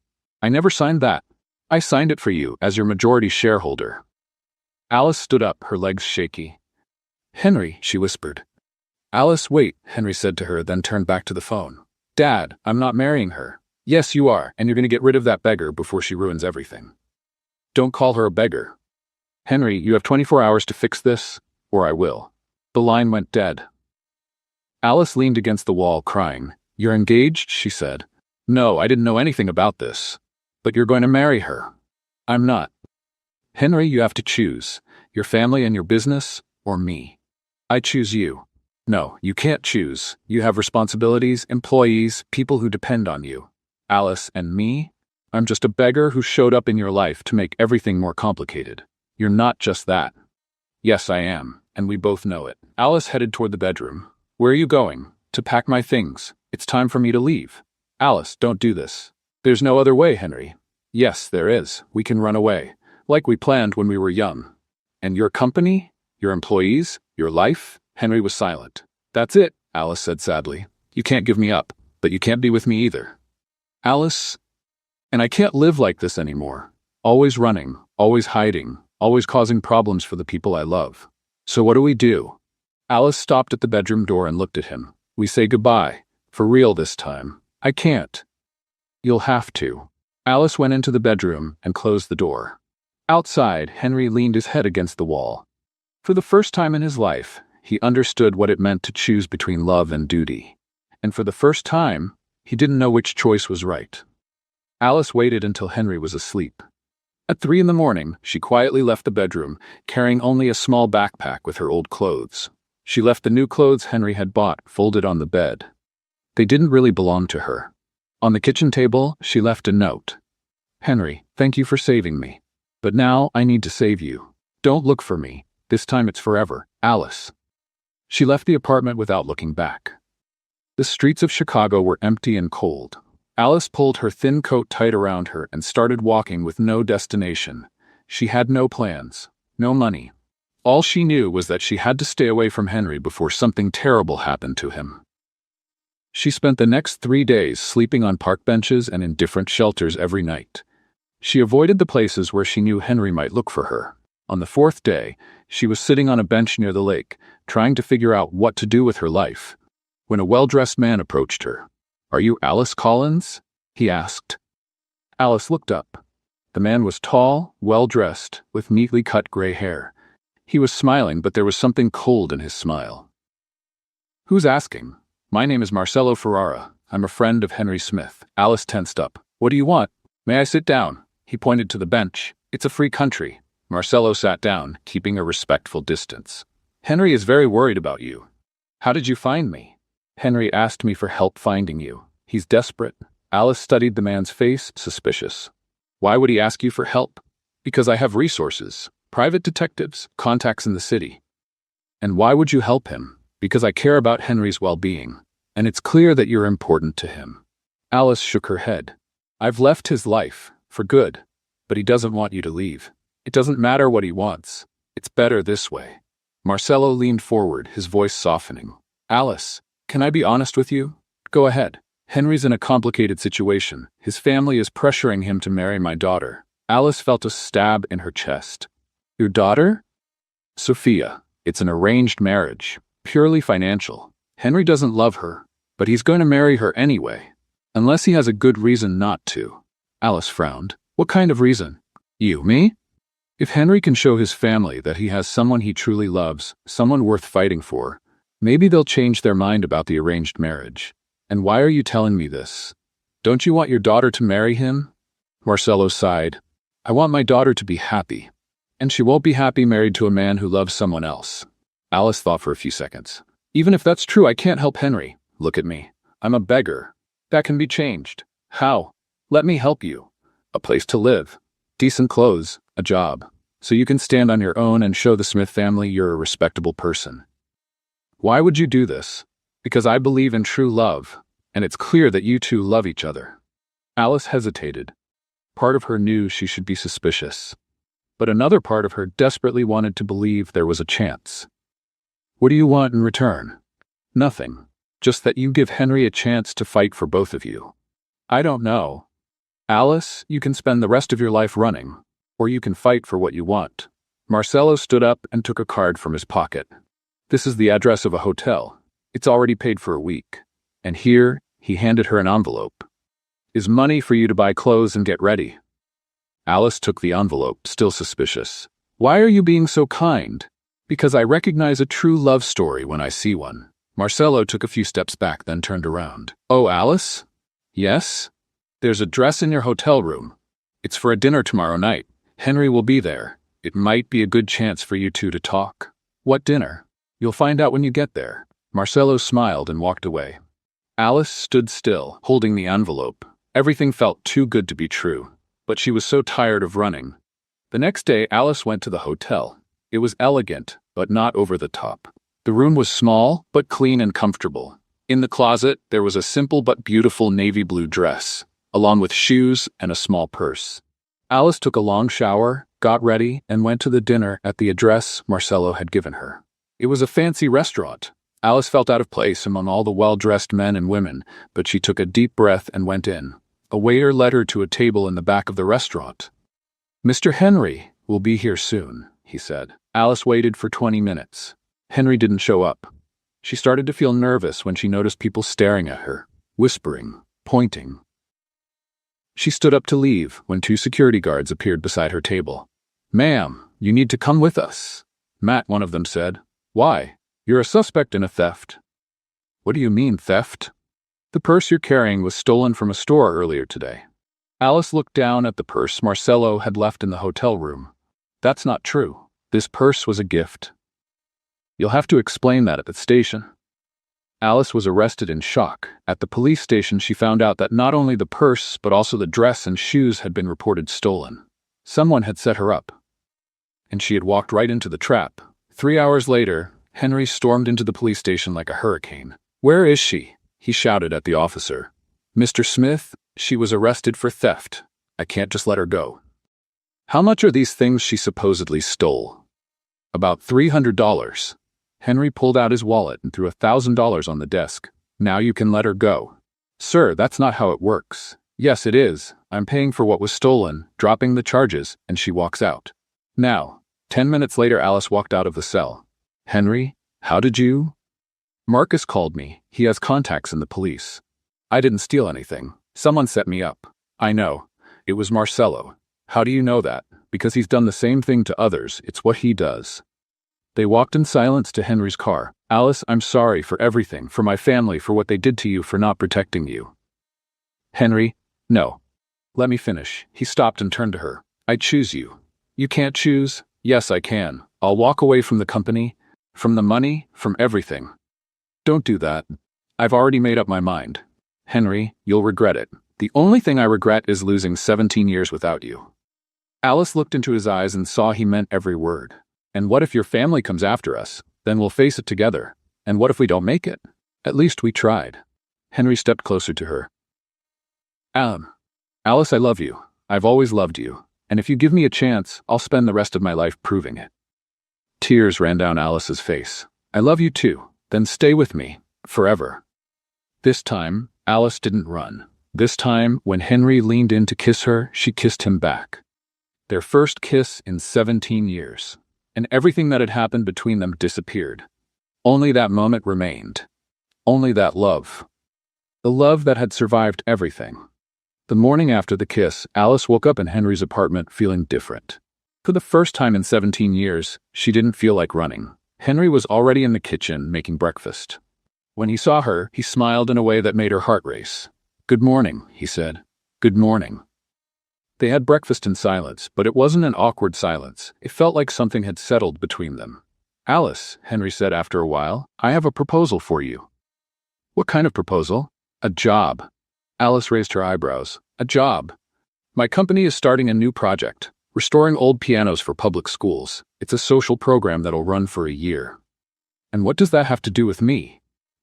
I never signed that. I signed it for you as your majority shareholder. Alice stood up, her legs shaky. Henry, she whispered. Alice, wait, Henry said to her, then turned back to the phone. Dad, I'm not marrying her. Yes, you are, and you're going to get rid of that beggar before she ruins everything. Don't call her a beggar. Henry, you have 24 hours to fix this, or I will. The line went dead. Alice leaned against the wall, crying. You're engaged, she said. No, I didn't know anything about this. But you're going to marry her. I'm not. Henry, you have to choose. Your family and your business, or me. I choose you. No, you can't choose. You have responsibilities, employees, people who depend on you. Alice and me? I'm just a beggar who showed up in your life to make everything more complicated. You're not just that. Yes, I am, and we both know it. Alice headed toward the bedroom. Where are you going? To pack my things. It's time for me to leave. Alice, don't do this. There's no other way, Henry. Yes, there is. We can run away, like we planned when we were young. And your company? Your employees? Your life? Henry was silent. That's it, Alice said sadly. You can't give me up, but you can't be with me either. Alice, and I can't live like this anymore. Always running, always hiding, always causing problems for the people I love. So what do we do? Alice stopped at the bedroom door and looked at him. We say goodbye. For real this time. I can't. You'll have to. Alice went into the bedroom and closed the door. Outside, Henry leaned his head against the wall. For the first time in his life, he understood what it meant to choose between love and duty. And for the first time, he didn't know which choice was right. Alice waited until Henry was asleep. At 3 a.m, she quietly left the bedroom, carrying only a small backpack with her old clothes. She left the new clothes Henry had bought folded on the bed. They didn't really belong to her. On the kitchen table, she left a note. Henry, thank you for saving me. But now I need to save you. Don't look for me. This time it's forever. Alice. She left the apartment without looking back. The streets of Chicago were empty and cold. Alice pulled her thin coat tight around her and started walking with no destination. She had no plans, no money. All she knew was that she had to stay away from Henry before something terrible happened to him. She spent the next 3 days sleeping on park benches and in different shelters every night. She avoided the places where she knew Henry might look for her. On the 4th day, she was sitting on a bench near the lake, trying to figure out what to do with her life, when a well-dressed man approached her. Are you Alice Collins? He asked. Alice looked up. The man was tall, well-dressed, with neatly cut gray hair. He was smiling, but there was something cold in his smile. Who's asking? My name is Marcelo Ferrara. I'm a friend of Henry Smith. Alice tensed up. What do you want? May I sit down? He pointed to the bench. It's a free country. Marcelo sat down, keeping a respectful distance. Henry is very worried about you. How did you find me? Henry asked me for help finding you. He's desperate. Alice studied the man's face, suspicious. Why would he ask you for help? Because I have resources, private detectives, contacts in the city. And why would you help him? Because I care about Henry's well-being, and it's clear that you're important to him. Alice shook her head. I've left his life, for good. But he doesn't want you to leave. It doesn't matter what he wants. It's better this way. Marcelo leaned forward, his voice softening. Alice, can I be honest with you? Go ahead. Henry's in a complicated situation. His family is pressuring him to marry my daughter. Alice felt a stab in her chest. Your daughter? Sophia. It's an arranged marriage. Purely financial. Henry doesn't love her, but he's going to marry her anyway. Unless he has a good reason not to. Alice frowned. What kind of reason? You, me? If Henry can show his family that he has someone he truly loves, someone worth fighting for, maybe they'll change their mind about the arranged marriage. And why are you telling me this? Don't you want your daughter to marry him? Marcelo sighed. I want my daughter to be happy. And she won't be happy married to a man who loves someone else. Alice thought for a few seconds. Even if that's true, I can't help Henry. Look at me. I'm a beggar. That can be changed. How? Let me help you. A place to live. Decent clothes. A job. So you can stand on your own and show the Smith family you're a respectable person. Why would you do this? Because I believe in true love, and it's clear that you two love each other. Alice hesitated. Part of her knew she should be suspicious, but another part of her desperately wanted to believe there was a chance. What do you want in return? Nothing. Just that you give Henry a chance to fight for both of you. I don't know. Alice, you can spend the rest of your life running, or you can fight for what you want. Marcelo stood up and took a card from his pocket. This is the address of a hotel. It's already paid for a week. And here, he handed her an envelope. Is money for you to buy clothes and get ready. Alice took the envelope, still suspicious. Why are you being so kind? Because I recognize a true love story when I see one. Marcelo took a few steps back, then turned around. Oh, Alice? Yes? There's a dress in your hotel room. It's for a dinner tomorrow night. Henry will be there. It might be a good chance for you two to talk. What dinner? You'll find out when you get there. Marcelo smiled and walked away. Alice stood still, holding the envelope. Everything felt too good to be true, but she was so tired of running. The next day, Alice went to the hotel. It was elegant, but not over the top. The room was small, but clean and comfortable. In the closet, there was a simple but beautiful navy blue dress, along with shoes and a small purse. Alice took a long shower, got ready, and went to the dinner at the address Marcelo had given her. It was a fancy restaurant. Alice felt out of place among all the well-dressed men and women, but she took a deep breath and went in. A waiter led her to a table in the back of the restaurant. Mr. Henry will be here soon, he said. Alice waited for 20 minutes. Henry didn't show up. She started to feel nervous when she noticed people staring at her, whispering, pointing. She stood up to leave when 2 security guards appeared beside her table. Ma'am, you need to come with us. Matt, one of them said. Why? You're a suspect in a theft. What do you mean, theft? The purse you're carrying was stolen from a store earlier today. Alice looked down at the purse Marcelo had left in the hotel room. That's not true. This purse was a gift. You'll have to explain that at the station. Alice was arrested in shock. At the police station, she found out that not only the purse, but also the dress and shoes had been reported stolen. Someone had set her up, and she had walked right into the trap. 3 hours later, Henry stormed into the police station like a hurricane. Where is she? He shouted at the officer. Mr. Smith, she was arrested for theft. I can't just let her go. How much are these things she supposedly stole? About $300. Henry pulled out his wallet and threw $1,000 on the desk. Now you can let her go. Sir, that's not how it works. Yes, it is. I'm paying for what was stolen, dropping the charges, and she walks out. Now, 10 minutes later, Alice walked out of the cell. Henry, how did you? Marcus called me. He has contacts in the police. I didn't steal anything. Someone set me up. I know. It was Marcelo. How do you know that? Because he's done the same thing to others. It's what he does. They walked in silence to Henry's car. Alice, I'm sorry for everything, for my family, for what they did to you, for not protecting you. Henry, no. Let me finish. He stopped and turned to her. I choose you. You can't choose? Yes, I can. I'll walk away from the company, from the money, from everything. Don't do that. I've already made up my mind. Henry, you'll regret it. The only thing I regret is losing 17 years without you. Alice looked into his eyes and saw he meant every word. And what if your family comes after us? Then we'll face it together. And what if we don't make it? At least we tried. Henry stepped closer to her. Alice, I love you. I've always loved you. And if you give me a chance, I'll spend the rest of my life proving it. Tears ran down Alice's face. I love you too. Then stay with me. Forever. This time, Alice didn't run. This time, when Henry leaned in to kiss her, she kissed him back. Their first kiss in 17 years. And everything that had happened between them disappeared. Only that moment remained. Only that love. The love that had survived everything. The morning after the kiss, Alice woke up in Henry's apartment feeling different. For the first time in 17 years, she didn't feel like running. Henry was already in the kitchen making breakfast. When he saw her, he smiled in a way that made her heart race. Good morning, he said. Good morning. They had breakfast in silence, but it wasn't an awkward silence. It felt like something had settled between them. Alice, Henry said after a while, I have a proposal for you. What kind of proposal? A job. Alice raised her eyebrows. A job. My company is starting a new project, restoring old pianos for public schools. It's a social program that'll run for a year. And what does that have to do with me?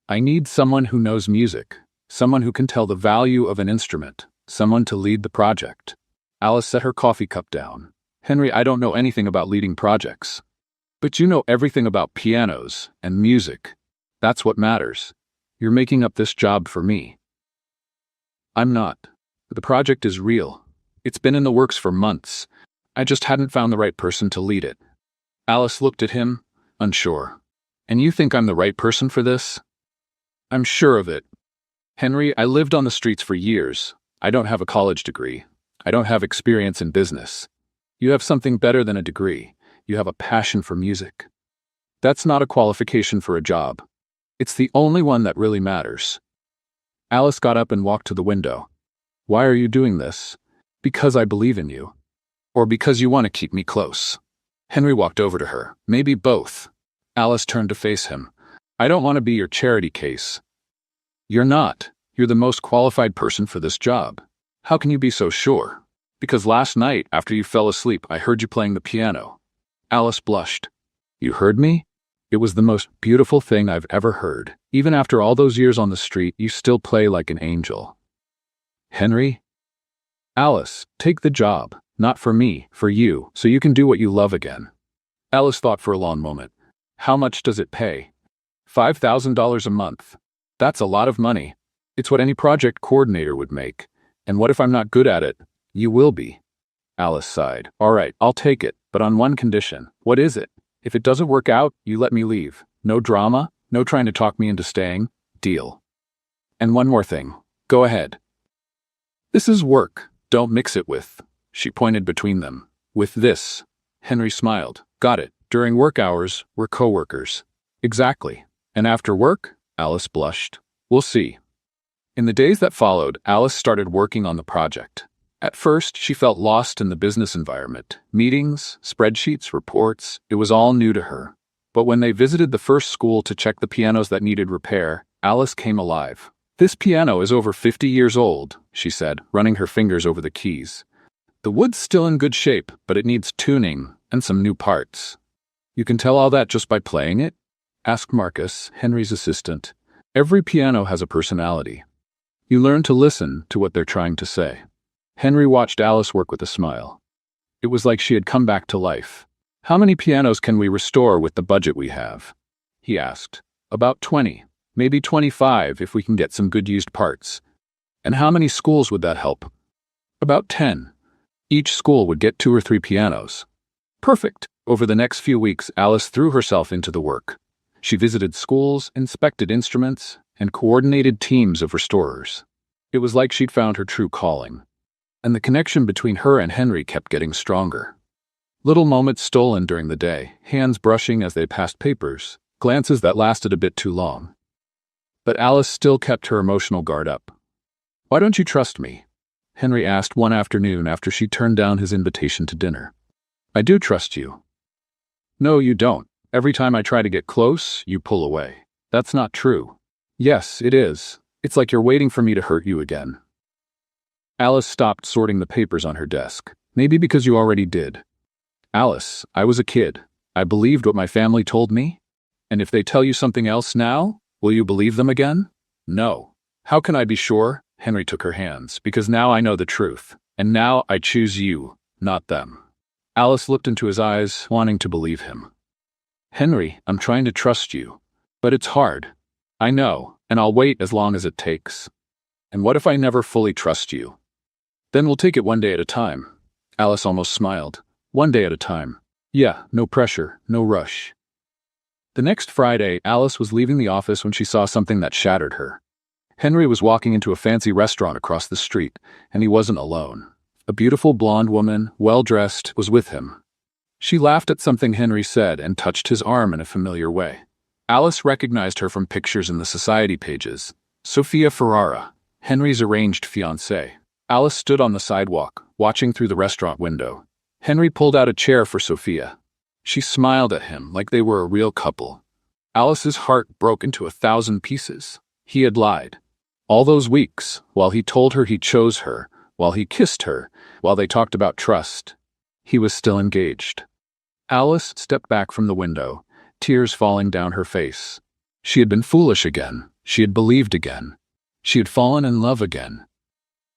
I need someone who knows music, someone who can tell the value of an instrument, someone to lead the project. Alice set her coffee cup down. Henry, I don't know anything about leading projects. But you know everything about pianos and music. That's what matters. You're making up this job for me. I'm not. The project is real. It's been in the works for months. I just hadn't found the right person to lead it. Alice looked at him, unsure. And you think I'm the right person for this? I'm sure of it. Henry, I lived on the streets for years. I don't have a college degree. I don't have experience in business. You have something better than a degree. You have a passion for music. That's not a qualification for a job. It's the only one that really matters. Alice got up and walked to the window. Why are you doing this? Because I believe in you. Or because you want to keep me close? Henry walked over to her. Maybe both. Alice turned to face him. I don't want to be your charity case. You're not. You're the most qualified person for this job. How can you be so sure? Because last night, after you fell asleep, I heard you playing the piano. Alice blushed. You heard me? It was the most beautiful thing I've ever heard. Even after all those years on the street, you still play like an angel. Henry? Alice, take the job. Not for me, for you, so you can do what you love again. Alice thought for a long moment. How much does it pay? $5,000 a month. That's a lot of money. It's what any project coordinator would make. And what if I'm not good at it? You will be. Alice sighed. All right, I'll take it, but on one condition. What is it? If it doesn't work out, you let me leave. No drama, no trying to talk me into staying. Deal. And one more thing. Go ahead. This is work. Don't mix it with. She pointed between them. With this. Henry smiled. Got it. During work hours, we're co-workers. Exactly. And after work? Alice blushed. We'll see. In the days that followed, Alice started working on the project. At first, she felt lost in the business environment. Meetings, spreadsheets, reports, it was all new to her. But when they visited the first school to check the pianos that needed repair, Alice came alive. This piano is over 50 years old, she said, running her fingers over the keys. The wood's still in good shape, but it needs tuning and some new parts. You can tell all that just by playing it? Asked Marcus, Henry's assistant. Every piano has a personality. You learn to listen to what they're trying to say. Henry watched Alice work with a smile. It was like she had come back to life. How many pianos can we restore with the budget we have? He asked. About 20, maybe 25 if we can get some good used parts. And how many schools would that help? About 10. Each school would get 2 or 3 pianos. Perfect. Over the next few weeks, Alice threw herself into the work. She visited schools, inspected instruments, and coordinated teams of restorers. It was like she'd found her true calling. And the connection between her and Henry kept getting stronger. Little moments stolen during the day, hands brushing as they passed papers, glances that lasted a bit too long. But Alice still kept her emotional guard up. Why don't you trust me? Henry asked one afternoon after she turned down his invitation to dinner. I do trust you. No, you don't. Every time I try to get close, you pull away. That's not true. Yes, it is. It's like you're waiting for me to hurt you again. Alice stopped sorting the papers on her desk. Maybe because you already did. Alice, I was a kid. I believed what my family told me. And if they tell you something else now, will you believe them again? No. How can I be sure? Henry took her hands. Because now I know the truth. And now I choose you, not them. Alice looked into his eyes, wanting to believe him. Henry, I'm trying to trust you. But it's hard. I know, and I'll wait as long as it takes. And what if I never fully trust you? Then we'll take it one day at a time. Alice almost smiled. One day at a time. Yeah, no pressure, no rush. The next Friday, Alice was leaving the office when she saw something that shattered her. Henry was walking into a fancy restaurant across the street, and he wasn't alone. A beautiful blonde woman, well-dressed, was with him. She laughed at something Henry said and touched his arm in a familiar way. Alice recognized her from pictures in the society pages. Sofia Ferrara, Henry's arranged fiancée. Alice stood on the sidewalk, watching through the restaurant window. Henry pulled out a chair for Sofia. She smiled at him like they were a real couple. Alice's heart broke into 1,000 pieces. He had lied. All those weeks, while he told her he chose her, while he kissed her, while they talked about trust, he was still engaged. Alice stepped back from the window, tears falling down her face. She had been foolish again. She had believed again. She had fallen in love again.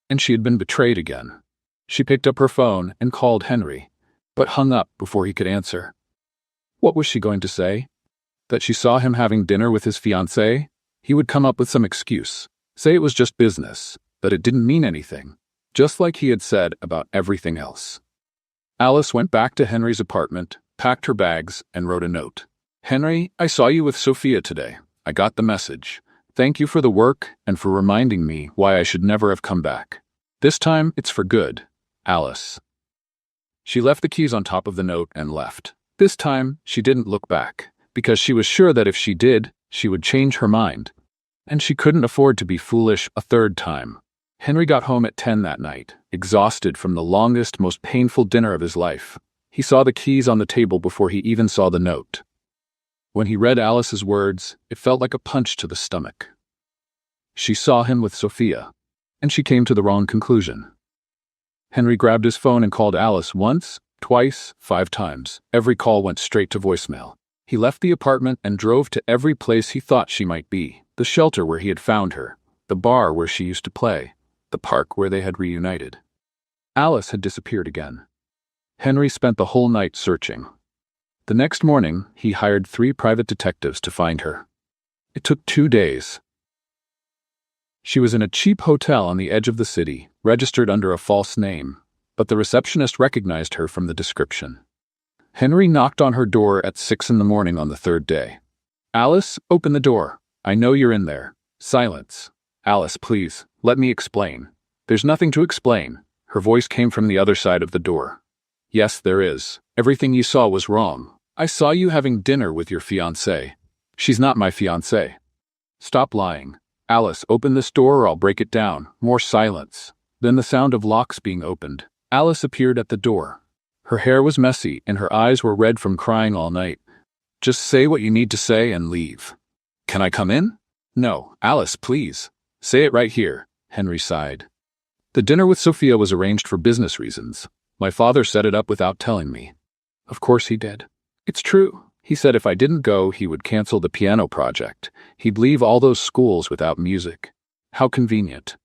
And she had been betrayed again. She picked up her phone and called Henry, but hung up before he could answer. What was she going to say? That she saw him having dinner with his fiancée? He would come up with some excuse, say it was just business, that it didn't mean anything, just like he had said about everything else. Alice went back to Henry's apartment, packed her bags, and wrote a note. Henry, I saw you with Sophia today. I got the message. Thank you for the work and for reminding me why I should never have come back. This time, it's for good. Alice. She left the keys on top of the note and left. This time, she didn't look back, because she was sure that if she did, she would change her mind. And she couldn't afford to be foolish a third time. Henry got home at 10 that night, exhausted from the longest, most painful dinner of his life. He saw the keys on the table before he even saw the note. When he read Alice's words, it felt like a punch to the stomach. She saw him with Sophia, and she came to the wrong conclusion. Henry grabbed his phone and called Alice once, twice, 5 times. Every call went straight to voicemail. He left the apartment and drove to every place he thought she might be. The shelter where he had found her, the bar where she used to play, the park where they had reunited. Alice had disappeared again. Henry spent the whole night searching. The next morning, he hired 3 private detectives to find her. It took 2 days. She was in a cheap hotel on the edge of the city, registered under a false name, but the receptionist recognized her from the description. Henry knocked on her door at 6 in the morning on the 3rd day. Alice, open the door. I know you're in there. Silence. Alice, please, let me explain. There's nothing to explain. Her voice came from the other side of the door. Yes, there is. Everything you saw was wrong. I saw you having dinner with your fiancée. She's not my fiancée. Stop lying. Alice, open this door or I'll break it down. More silence. Then the sound of locks being opened. Alice appeared at the door. Her hair was messy and her eyes were red from crying all night. Just say what you need to say and leave. Can I come in? No, Alice, please. Say it right here, Henry sighed. The dinner with Sophia was arranged for business reasons. My father set it up without telling me. Of course he did. It's true. He said if I didn't go, he would cancel the piano project. He'd leave all those schools without music. How convenient.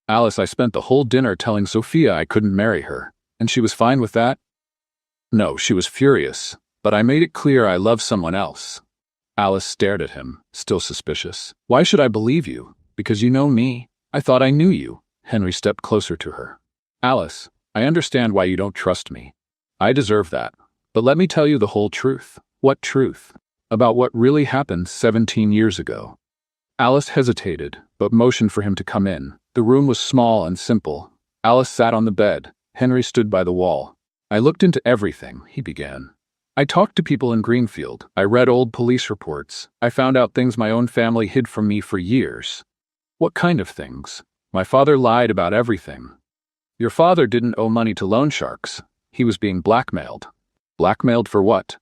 Alice, I spent the whole dinner telling Sophia I couldn't marry her, and she was fine with that? No, she was furious, but I made it clear I love someone else. Alice stared at him, still suspicious. Why should I believe you? Because you know me. I thought I knew you. Henry stepped closer to her. Alice, I understand why you don't trust me. I deserve that. But let me tell you the whole truth. What truth? About what really happened 17 years ago. Alice hesitated, but motioned for him to come in. The room was small and simple. Alice sat on the bed. Henry stood by the wall. I looked into everything, he began. I talked to people in Greenfield. I read old police reports. I found out things my own family hid from me for years. What kind of things? My father lied about everything. Your father didn't owe money to loan sharks. He was being blackmailed. Blackmailed for what?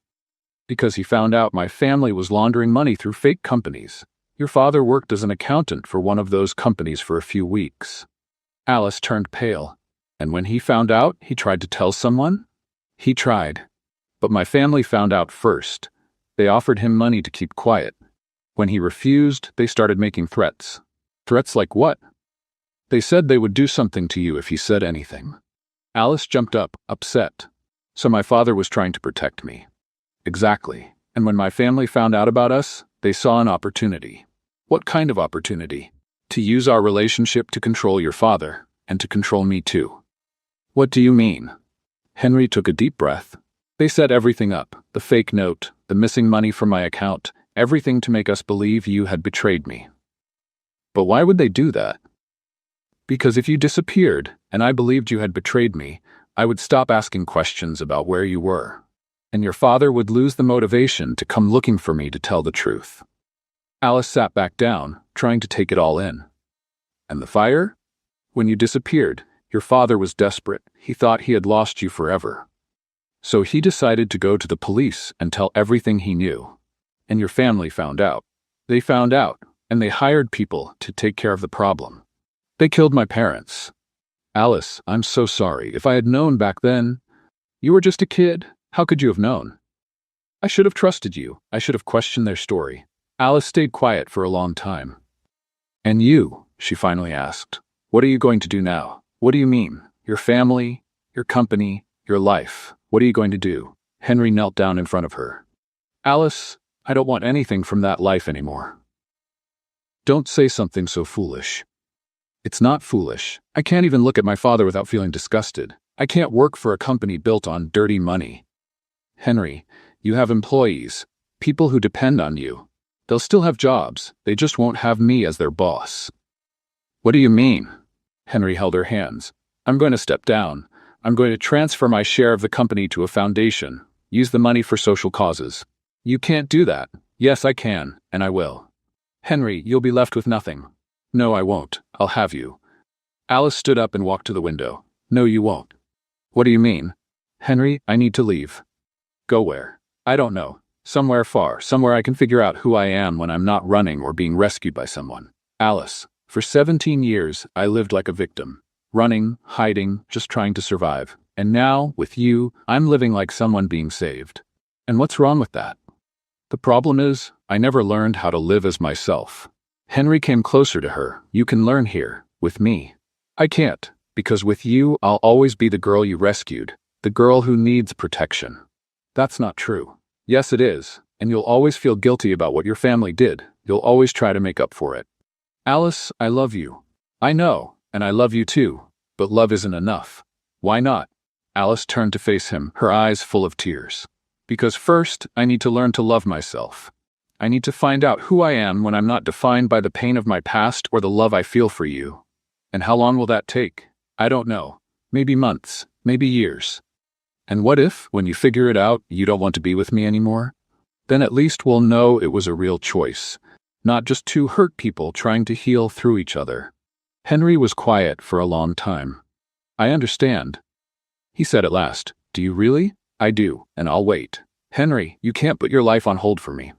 Because he found out my family was laundering money through fake companies. Your father worked as an accountant for one of those companies for a few weeks. Alice turned pale. And when he found out, he tried to tell someone? He tried. But my family found out first. They offered him money to keep quiet. When he refused, they started making threats. Threats like what? They said they would do something to you if he said anything. Alice jumped up, upset. So my father was trying to protect me. Exactly. And when my family found out about us, they saw an opportunity. What kind of opportunity? To use our relationship to control your father, and to control me too. What do you mean? Henry took a deep breath. They set everything up, the fake note, the missing money from my account, everything to make us believe you had betrayed me. But why would they do that? Because if you disappeared, and I believed you had betrayed me, I would stop asking questions about where you were. And your father would lose the motivation to come looking for me to tell the truth. Alice sat back down, trying to take it all in. And the fire? When you disappeared, your father was desperate. He thought he had lost you forever. So he decided to go to the police and tell everything he knew. And your family found out. They found out, and they hired people to take care of the problem. They killed my parents. Alice, I'm so sorry. If I had known back then, you were just a kid. How could you have known? I should have trusted you. I should have questioned their story. Alice stayed quiet for a long time. And you, she finally asked, what are you going to do now? What do you mean? Your family, your company, your life. What are you going to do? Henry knelt down in front of her. Alice, I don't want anything from that life anymore. Don't say something so foolish. It's not foolish. I can't even look at my father without feeling disgusted. I can't work for a company built on dirty money. Henry, you have employees, people who depend on you. They'll still have jobs. They just won't have me as their boss. What do you mean? Henry held her hands. I'm going to step down. I'm going to transfer my share of the company to a foundation. Use the money for social causes. You can't do that. Yes, I can, and I will. Henry, you'll be left with nothing. No, I won't. I'll have you. Alice stood up and walked to the window. No, you won't. What do you mean? Henry, I need to leave. Go where? I don't know. Somewhere far, somewhere I can figure out who I am when I'm not running or being rescued by someone. Alice, for 17 years, I lived like a victim. Running, hiding, just trying to survive. And now, with you, I'm living like someone being saved. And what's wrong with that? The problem is, I never learned how to live as myself. Henry came closer to her. You can learn here, with me. I can't, because with you, I'll always be the girl you rescued, the girl who needs protection. That's not true. Yes, it is, and you'll always feel guilty about what your family did. You'll always try to make up for it. Alice, I love you. I know, and I love you too, but love isn't enough. Why not? Alice turned to face him, her eyes full of tears. Because first, I need to learn to love myself. I need to find out who I am when I'm not defined by the pain of my past or the love I feel for you. And how long will that take? I don't know. Maybe months, maybe years. And what if, when you figure it out, you don't want to be with me anymore? Then at least we'll know it was a real choice, not just two hurt people trying to heal through each other. Henry was quiet for a long time. I understand. He said at last, Do you really? I do, and I'll wait. Henry, you can't put your life on hold for me.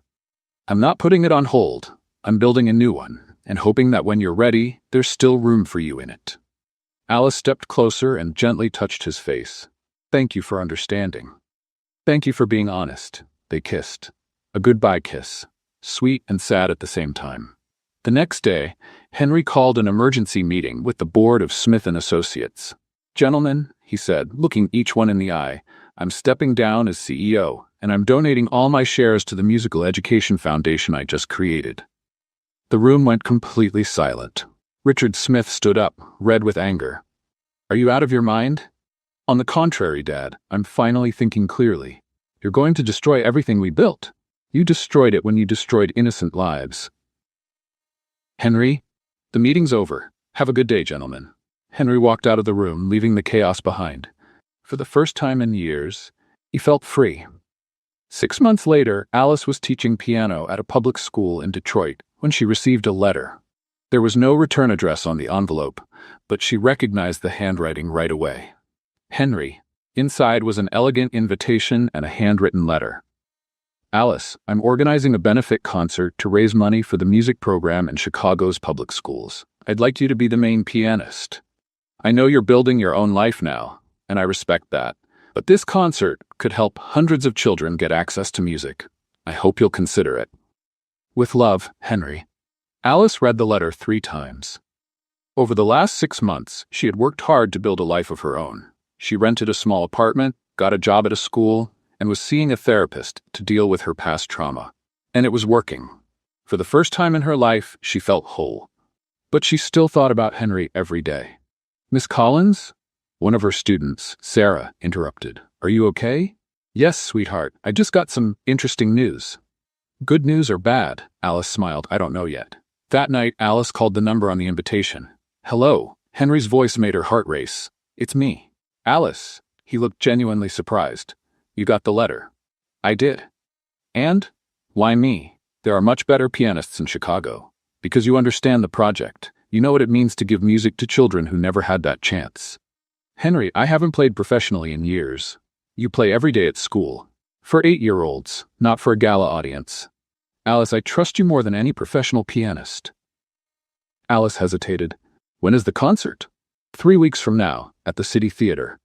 I'm not putting it on hold. I'm building a new one, and hoping that when you're ready, there's still room for you in it. Alice stepped closer and gently touched his face. Thank you for understanding. Thank you for being honest. They kissed. A goodbye kiss. Sweet and sad at the same time. The next day, Henry called an emergency meeting with the board of Smith & Associates. Gentlemen, he said, looking each one in the eye, I'm stepping down as CEO, and I'm donating all my shares to the musical education foundation I just created. The room went completely silent. Richard Smith stood up, red with anger. Are you out of your mind? On the contrary, Dad, I'm finally thinking clearly. You're going to destroy everything we built. You destroyed it when you destroyed innocent lives. Henry, the meeting's over. Have a good day, gentlemen. Henry walked out of the room, leaving the chaos behind. For the first time in years, he felt free. 6 months later, Alice was teaching piano at a public school in Detroit when she received a letter. There was no return address on the envelope, but she recognized the handwriting right away. Henry. Inside was an elegant invitation and a handwritten letter. Alice, I'm organizing a benefit concert to raise money for the music program in Chicago's public schools. I'd like you to be the main pianist. I know you're building your own life now, and I respect that. But this concert could help hundreds of children get access to music. I hope you'll consider it. With love, Henry. Alice read the letter 3 times. Over the last 6 months, she had worked hard to build a life of her own. She rented a small apartment, got a job at a school, and was seeing a therapist to deal with her past trauma. And it was working. For the first time in her life, she felt whole. But she still thought about Henry every day. "Miss Collins?" One of her students, Sarah, interrupted. "Are you okay?" "Yes, sweetheart. I just got some interesting news." "Good news or bad?" Alice smiled. "I don't know yet." That night, Alice called the number on the invitation. "Hello." Henry's voice made her heart race. "It's me." "Alice." He looked genuinely surprised. "You got the letter." "I did." "And? Why me?" "There are much better pianists in Chicago. Because you understand the project. You know what it means to give music to children who never had that chance." "Henry, I haven't played professionally in years. You play every day at school. For 8-year-olds, not for a gala audience." "Alice, I trust you more than any professional pianist." Alice hesitated. "When is the concert?" 3 weeks from now, at the City Theater."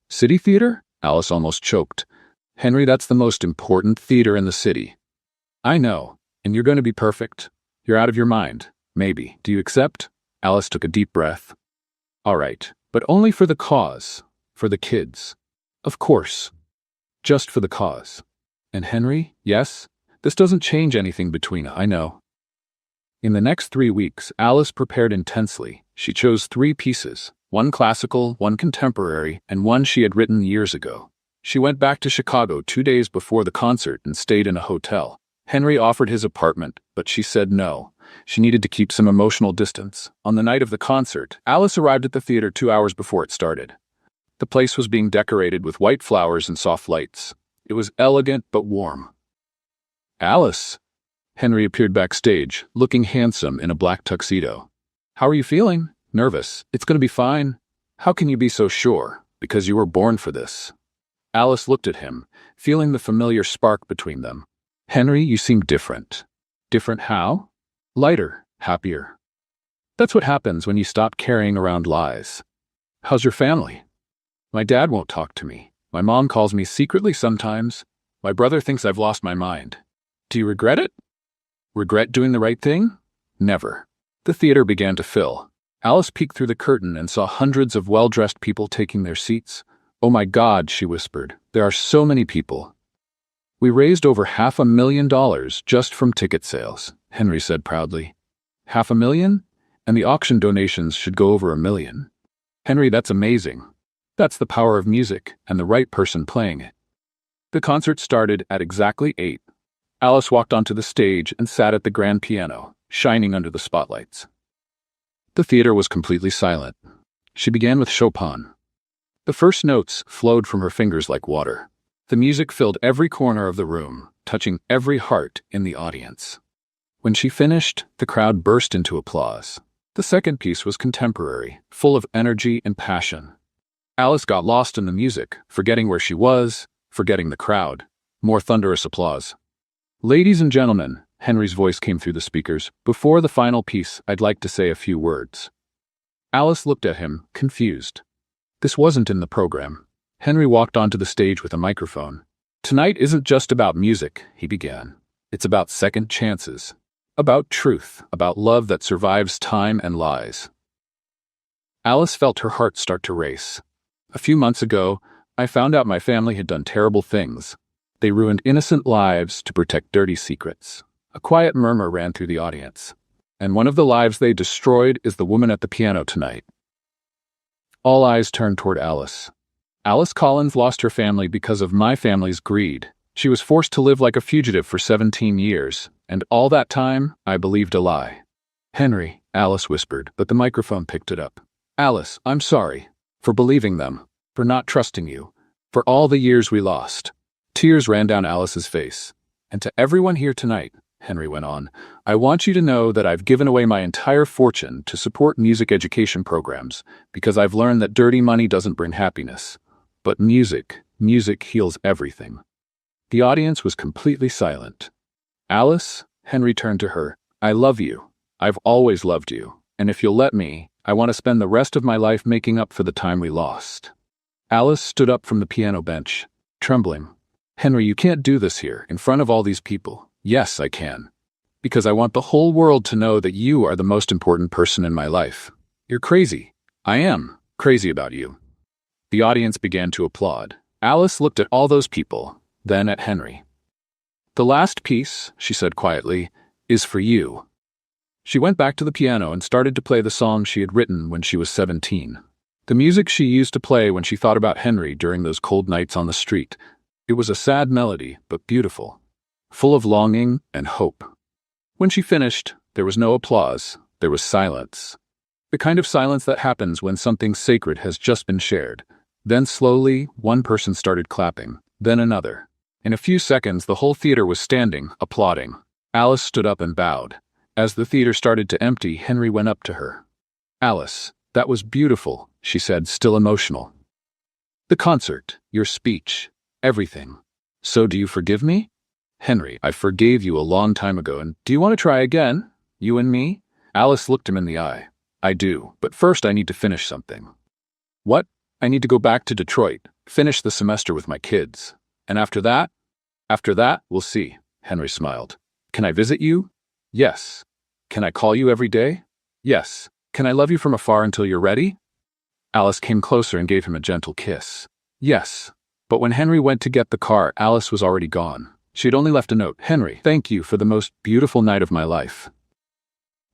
"City Theater?" Alice almost choked. "Henry, that's the most important theater in the city." "I know, and you're going to be perfect. You're out of your mind. Maybe. Do you accept?" Alice took a deep breath. "All right, but only for the cause. For the kids." "Of course. Just for the cause." "And Henry?" "Yes? This doesn't change anything between us, I know." In the next 3 weeks, Alice prepared intensely. She chose 3 pieces, one classical, one contemporary, and one she had written years ago. She went back to Chicago 2 days before the concert and stayed in a hotel. Henry offered his apartment, but she said no. She needed to keep some emotional distance. On the night of the concert, Alice arrived at the theater 2 hours before it started. The place was being decorated with white flowers and soft lights. It was elegant but warm. "Alice!" Henry appeared backstage, looking handsome in a black tuxedo. "How are you feeling?" "Nervous. It's going to be fine." "How can you be so sure?" "Because you were born for this." Alice looked at him, feeling the familiar spark between them. "Henry, you seem different." "Different how?" "Lighter, happier." "That's what happens when you stop carrying around lies." "How's your family?" "My dad won't talk to me. My mom calls me secretly sometimes. My brother thinks I've lost my mind." "Do you regret it?" "Regret doing the right thing? Never." The theater began to fill. Alice peeked through the curtain and saw hundreds of well-dressed people taking their seats. "Oh my God," she whispered. "There are so many people." "We raised over $500,000 just from ticket sales," Henry said proudly. $500,000? And the auction donations should go over $1 million. "Henry, that's amazing. That's the power of music and the right person playing it." The concert started at exactly 8. Alice walked onto the stage and sat at the grand piano, shining under the spotlights. The theater was completely silent. She began with Chopin. The first notes flowed from her fingers like water. The music filled every corner of the room, touching every heart in the audience. When she finished, the crowd burst into applause. The second piece was contemporary, full of energy and passion. Alice got lost in the music, forgetting where she was, forgetting the crowd. More thunderous applause. "Ladies and gentlemen," Henry's voice came through the speakers, "before the final piece, I'd like to say a few words." Alice looked at him, confused. This wasn't in the program. Henry walked onto the stage with a microphone. "Tonight isn't just about music," he began. "It's about second chances. About truth, about love that survives time and lies." Alice felt her heart start to race. "A few months ago, I found out my family had done terrible things. They ruined innocent lives to protect dirty secrets." A quiet murmur ran through the audience. "And one of the lives they destroyed is the woman at the piano tonight." All eyes turned toward Alice. "Alice Collins lost her family because of my family's greed. She was forced to live like a fugitive for 17 years, and all that time, I believed a lie." "Henry," Alice whispered, but the microphone picked it up. "Alice, I'm sorry. For believing them. For not trusting you. For all the years we lost." Tears ran down Alice's face. "And to everyone here tonight," Henry went on, "I want you to know that I've given away my entire fortune to support music education programs because I've learned that dirty money doesn't bring happiness. But music heals everything." The audience was completely silent. "Alice," Henry turned to her, "I love you. I've always loved you. And if you'll let me, I want to spend the rest of my life making up for the time we lost." Alice stood up from the piano bench, trembling. "Henry, you can't do this here, in front of all these people." "Yes, I can. Because I want the whole world to know that you are the most important person in my life." "You're crazy." "I am crazy about you." The audience began to applaud. Alice looked at all those people, then at Henry. "The last piece," she said quietly, "is for you." She went back to the piano and started to play the song she had written when she was 17. The music she used to play when she thought about Henry during those cold nights on the street. It was a sad melody, but beautiful, full of longing and hope. When she finished, there was no applause, there was silence. The kind of silence that happens when something sacred has just been shared. Then slowly, one person started clapping, then another. In a few seconds, the whole theater was standing, applauding. Alice stood up and bowed. As the theater started to empty, Henry went up to her. "Alice, that was beautiful," she said, still emotional. "The concert, your speech, everything. So do you forgive me?" "Henry, I forgave you a long time ago, and do you want to try again? You and me?" Alice looked him in the eye. "I do, but first I need to finish something." "What?" "I need to go back to Detroit, finish the semester with my kids. And after that?" "After that, we'll see," Henry smiled. "Can I visit you?" "Yes." "Can I call you every day?" "Yes." "Can I love you from afar until you're ready?" Alice came closer and gave him a gentle kiss. "Yes." But when Henry went to get the car, Alice was already gone. She had only left a note. "Henry, thank you for the most beautiful night of my life.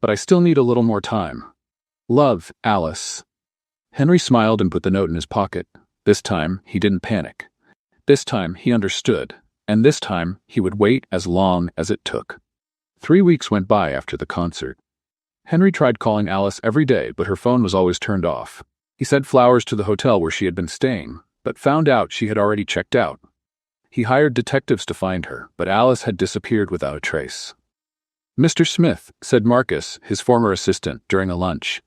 But I still need a little more time. Love, Alice." Henry smiled and put the note in his pocket. This time, he didn't panic. This time, he understood. And this time, he would wait as long as it took. 3 weeks went by after the concert. Henry tried calling Alice every day, but her phone was always turned off. He sent flowers to the hotel where she had been staying, but found out she had already checked out. He hired detectives to find her, but Alice had disappeared without a trace. "Mr. Smith," said Marcus, his former assistant, during a lunch,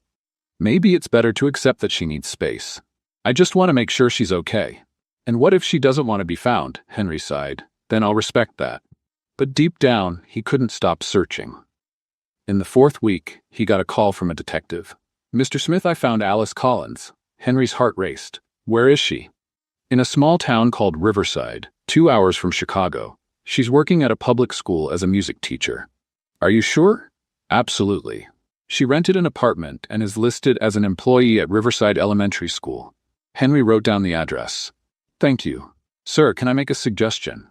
"maybe it's better to accept that she needs space. I just want to make sure she's okay." "And what if she doesn't want to be found?" Henry sighed. "Then I'll respect that." But deep down, he couldn't stop searching. In the 4th week, he got a call from a detective. "Mr. Smith, I found Alice Collins." Henry's heart raced. "Where is she?" "In a small town called Riverside, 2 hours from Chicago. She's working at a public school as a music teacher." "Are you sure?" "Absolutely. She rented an apartment and is listed as an employee at Riverside Elementary School." Henry wrote down the address. "Thank you. Sir, can I make a suggestion?"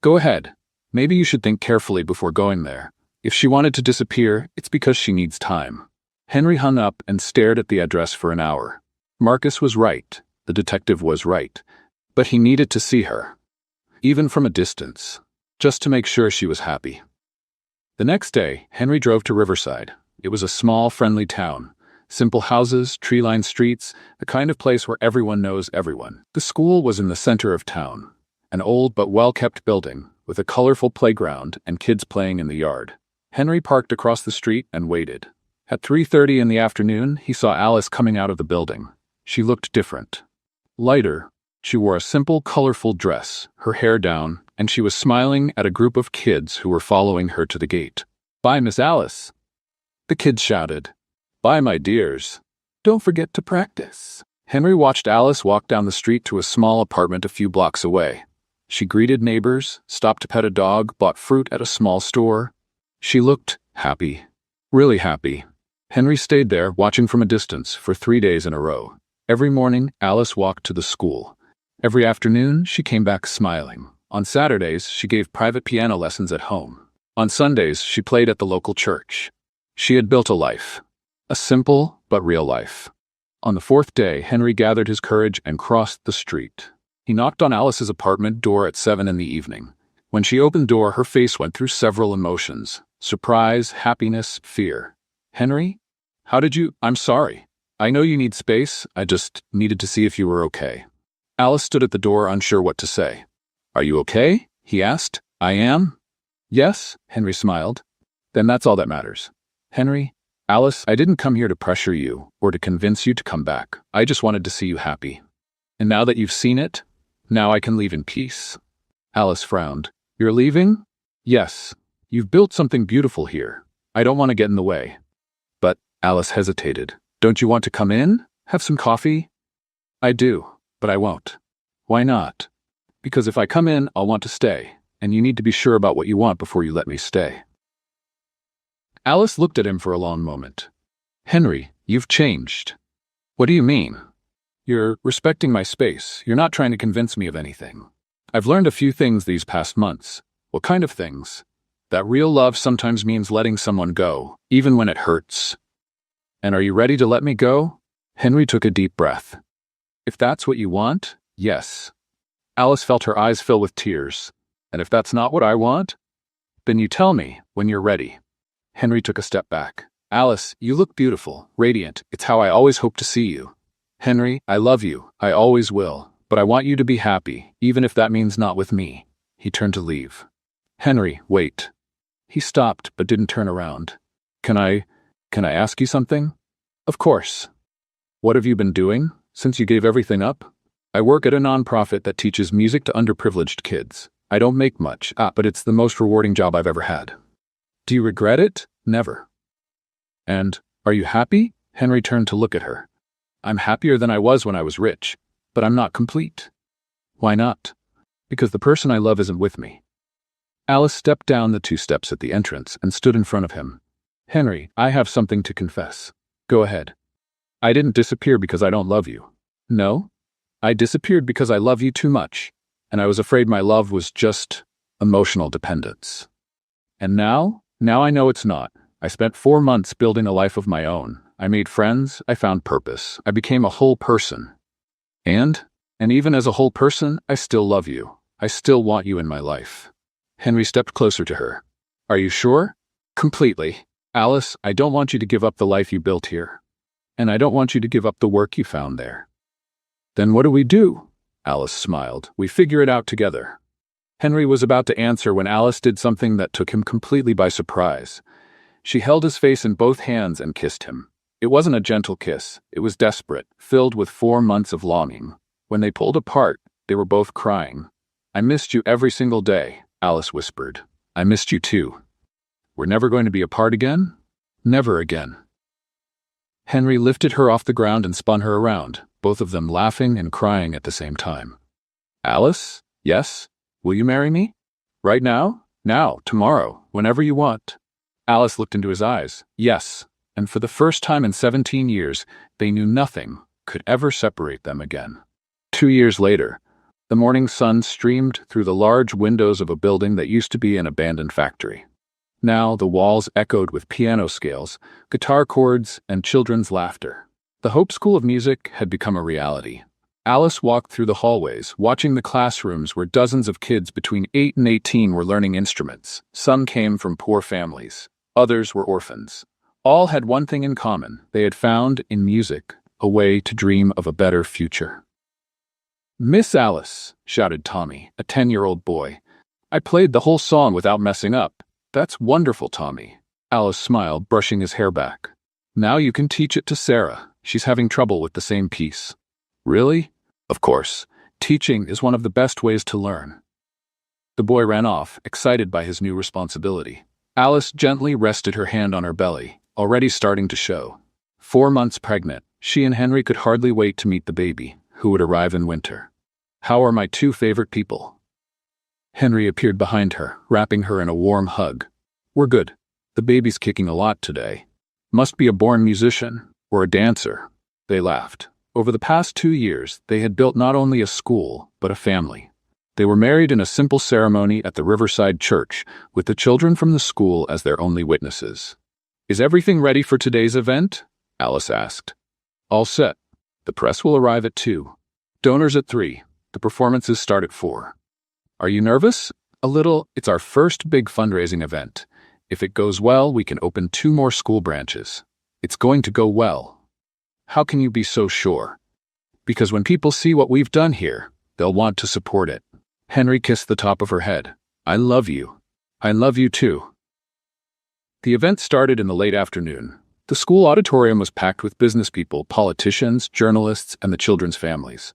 "Go ahead. Maybe you should think carefully before going there. If she wanted to disappear, it's because she needs time." Henry hung up and stared at the address for an hour. Marcus was right. The detective was right. But he needed to see her, even from a distance, just to make sure she was happy. The next day, Henry drove to Riverside. It was a small, friendly town. Simple houses, tree-lined streets, the kind of place where everyone knows everyone. The school was in the center of town, an old but well-kept building, with a colorful playground and kids playing in the yard. Henry parked across the street and waited. At 3:30 in the afternoon, he saw Alice coming out of the building. She looked different. Lighter. She wore a simple, colorful dress, her hair down, and she was smiling at a group of kids who were following her to the gate. "Bye, Miss Alice." The kids shouted. "Bye, my dears. Don't forget to practice." Henry watched Alice walk down the street to a small apartment a few blocks away. She greeted neighbors, stopped to pet a dog, bought fruit at a small store. She looked happy. Really happy. Henry stayed there, watching from a distance, for 3 days in a row. Every morning, Alice walked to the school. Every afternoon, she came back smiling. On Saturdays, she gave private piano lessons at home. On Sundays, she played at the local church. She had built a life. A simple but real life. On the 4th day, Henry gathered his courage and crossed the street. He knocked on Alice's apartment door at 7 in the evening. When she opened the door, her face went through several emotions: surprise, happiness, fear. "Henry? How did you— I'm sorry. I know you need space. I just needed to see if you were okay." Alice stood at the door, unsure what to say. "Are you okay?" he asked. "I am." "Yes," Henry smiled. "Then that's all that matters." "Henry, Alice, I didn't come here to pressure you or to convince you to come back. I just wanted to see you happy. And now that you've seen it, now I can leave in peace." Alice frowned. "You're leaving?" "Yes. You've built something beautiful here. I don't want to get in the way." "But," Alice hesitated, "don't you want to come in? Have some coffee?" "I do, but I won't." "Why not?" "Because if I come in, I'll want to stay, and you need to be sure about what you want before you let me stay." Alice looked at him for a long moment. "Henry, you've changed." "What do you mean?" You're respecting my space. You're not trying to convince me of anything. I've learned a few things these past months. What kind of things? That real love sometimes means letting someone go, even when it hurts. And are you ready to let me go? Henry took a deep breath. If that's what you want, yes. Alice felt her eyes fill with tears. And if that's not what I want, then you tell me when you're ready. Henry took a step back. Alice, you look beautiful, radiant. It's how I always hoped to see you. Henry, I love you. I always will. But I want you to be happy, even if that means not with me. He turned to leave. Henry, wait. He stopped, but didn't turn around. Can I ask you something? Of course. What have you been doing since you gave everything up? I work at a nonprofit that teaches music to underprivileged kids. I don't make much, but it's the most rewarding job I've ever had. Do you regret it? Never. And, are you happy? Henry turned to look at her. I'm happier than I was when I was rich, but I'm not complete. Why not? Because the person I love isn't with me. Alice stepped down the 2 steps at the entrance and stood in front of him. Henry, I have something to confess. Go ahead. I didn't disappear because I don't love you. No? I disappeared because I love you too much, and I was afraid my love was just emotional dependence. And now I know it's not. I spent 4 months building a life of my own. I made friends, I found purpose, I became a whole person. And even as a whole person, I still love you. I still want you in my life. Henry stepped closer to her. Are you sure? Completely. Alice, I don't want you to give up the life you built here. And I don't want you to give up the work you found there. Then what do we do? Alice smiled. We figure it out together. Henry was about to answer when Alice did something that took him completely by surprise. She held his face in both hands and kissed him. It wasn't a gentle kiss. It was desperate, filled with 4 months of longing. When they pulled apart, they were both crying. I missed you every single day, Alice whispered. I missed you too. We're never going to be apart again? Never again. Henry lifted her off the ground and spun her around, both of them laughing and crying at the same time. Alice? Yes? Will you marry me? Right now? Now, tomorrow, whenever you want. Alice looked into his eyes. Yes. And for the first time in 17 years, they knew nothing could ever separate them again. 2 years later, the morning sun streamed through the large windows of a building that used to be an abandoned factory. Now the walls echoed with piano scales, guitar chords, and children's laughter. The Hope School of Music had become a reality. Alice walked through the hallways, watching the classrooms where dozens of kids between 8 and 18 were learning instruments. Some came from poor families. Others were orphans. All had one thing in common. They had found, in music, a way to dream of a better future. Miss Alice, shouted Tommy, a 10-year-old boy. I played the whole song without messing up. That's wonderful, Tommy. Alice smiled, brushing his hair back. Now you can teach it to Sarah. She's having trouble with the same piece. Really? Of course. Teaching is one of the best ways to learn. The boy ran off, excited by his new responsibility. Alice gently rested her hand on her belly, already starting to show. 4 months pregnant, she and Henry could hardly wait to meet the baby, who would arrive in winter. How are my 2 favorite people? Henry appeared behind her, wrapping her in a warm hug. We're good. The baby's kicking a lot today. Must be a born musician, or a dancer. They laughed. Over the past 2 years, they had built not only a school, but a family. They were married in a simple ceremony at the Riverside Church, with the children from the school as their only witnesses. Is everything ready for today's event? Alice asked. All set. The press will arrive at 2. Donors at 3. The performances start at 4. Are you nervous? A little. It's our first big fundraising event. If it goes well, we can open 2 more school branches. It's going to go well. How can you be so sure? Because when people see what we've done here, they'll want to support it. Henry kissed the top of her head. I love you. I love you too. The event started in the late afternoon. The school auditorium was packed with business people, politicians, journalists, and the children's families.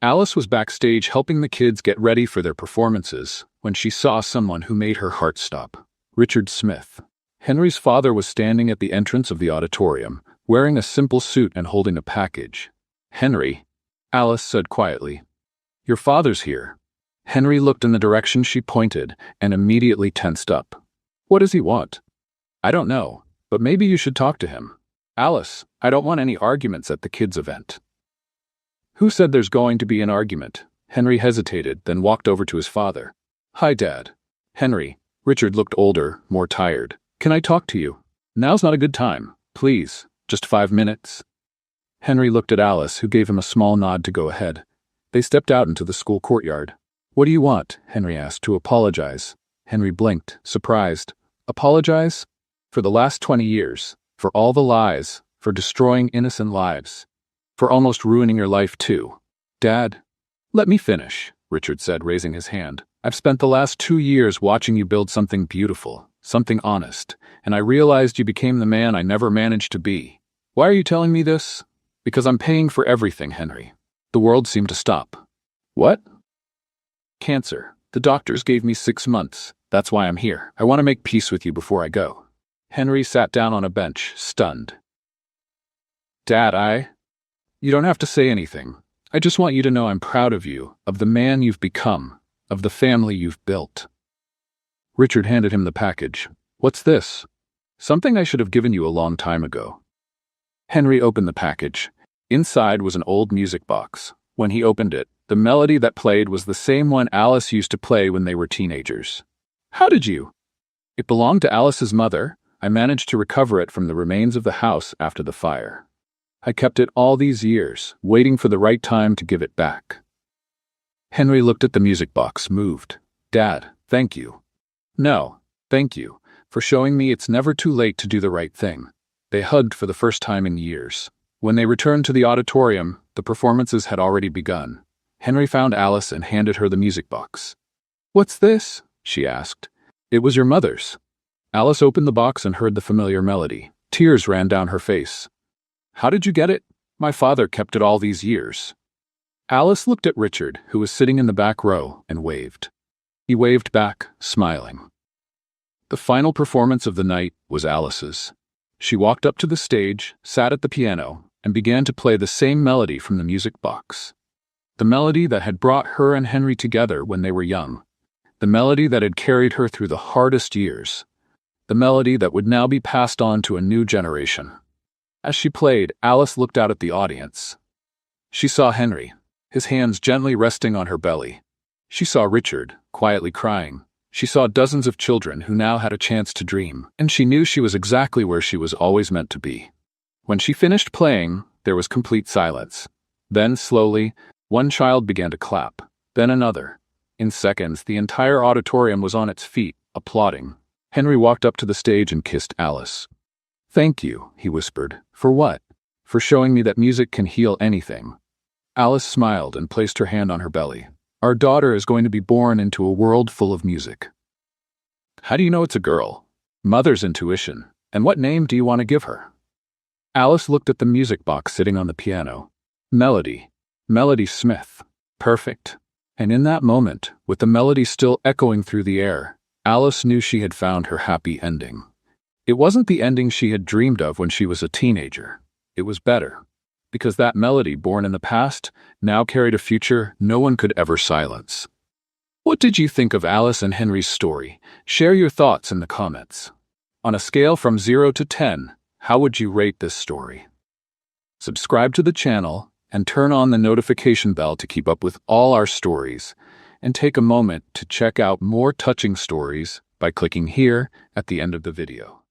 Alice was backstage helping the kids get ready for their performances when she saw someone who made her heart stop. Richard Smith. Henry's father was standing at the entrance of the auditorium, wearing a simple suit and holding a package. Henry, Alice said quietly. Your father's here. Henry looked in the direction she pointed and immediately tensed up. What does he want? I don't know, but maybe you should talk to him. Alice, I don't want any arguments at the kids' event. Who said there's going to be an argument? Henry hesitated, then walked over to his father. Hi, Dad. Henry. Richard looked older, more tired. Can I talk to you? Now's not a good time. Please, just 5 minutes. Henry looked at Alice, who gave him a small nod to go ahead. They stepped out into the school courtyard. What do you want? Henry asked. To apologize. Henry blinked, surprised. Apologize? For the last 20 years. For all the lies. For destroying innocent lives. For almost ruining your life, too. Dad? Let me finish, Richard said, raising his hand. I've spent the last 2 years watching you build something beautiful, something honest, and I realized you became the man I never managed to be. Why are you telling me this? Because I'm paying for everything, Henry. The world seemed to stop. What? Cancer. The doctors gave me 6 months. That's why I'm here. I want to make peace with you before I go. Henry sat down on a bench, stunned. Dad, You don't have to say anything. I just want you to know I'm proud of you, of the man you've become, of the family you've built. Richard handed him the package. What's this? Something I should have given you a long time ago. Henry opened the package. Inside was an old music box. When he opened it, the melody that played was the same one Alice used to play when they were teenagers. How did you? It belonged to Alice's mother. I managed to recover it from the remains of the house after the fire. I kept it all these years, waiting for the right time to give it back. Henry looked at the music box, moved. Dad, thank you. No, thank you, for showing me it's never too late to do the right thing. They hugged for the first time in years. When they returned to the auditorium, the performances had already begun. Henry found Alice and handed her the music box. What's this? She asked. It was your mother's. Alice opened the box and heard the familiar melody. Tears ran down her face. How did you get it? My father kept it all these years. Alice looked at Richard, who was sitting in the back row, and waved. He waved back, smiling. The final performance of the night was Alice's. She walked up to the stage, sat at the piano, and began to play the same melody from the music box. The melody that had brought her and Henry together when they were young. The melody that had carried her through the hardest years. The melody that would now be passed on to a new generation. As she played, Alice looked out at the audience. She saw Henry, his hands gently resting on her belly. She saw Richard, quietly crying. She saw dozens of children who now had a chance to dream, and she knew she was exactly where she was always meant to be. When she finished playing, there was complete silence. Then, slowly, one child began to clap, then another. In seconds, the entire auditorium was on its feet, applauding. Henry walked up to the stage and kissed Alice. Thank you, he whispered. For what? For showing me that music can heal anything. Alice smiled and placed her hand on her belly. Our daughter is going to be born into a world full of music. How do you know it's a girl? Mother's intuition. And what name do you want to give her? Alice looked at the music box sitting on the piano. Melody. Melody Smith. Perfect. And in that moment, with the melody still echoing through the air, Alice knew she had found her happy ending. It wasn't the ending she had dreamed of when she was a teenager. It was better. Because that melody, born in the past, now carried a future no one could ever silence. What did you think of Alice and Henry's story? Share your thoughts in the comments. On a scale from 0 to 10, how would you rate this story? Subscribe to the channel and turn on the notification bell to keep up with all our stories, and take a moment to check out more touching stories by clicking here at the end of the video.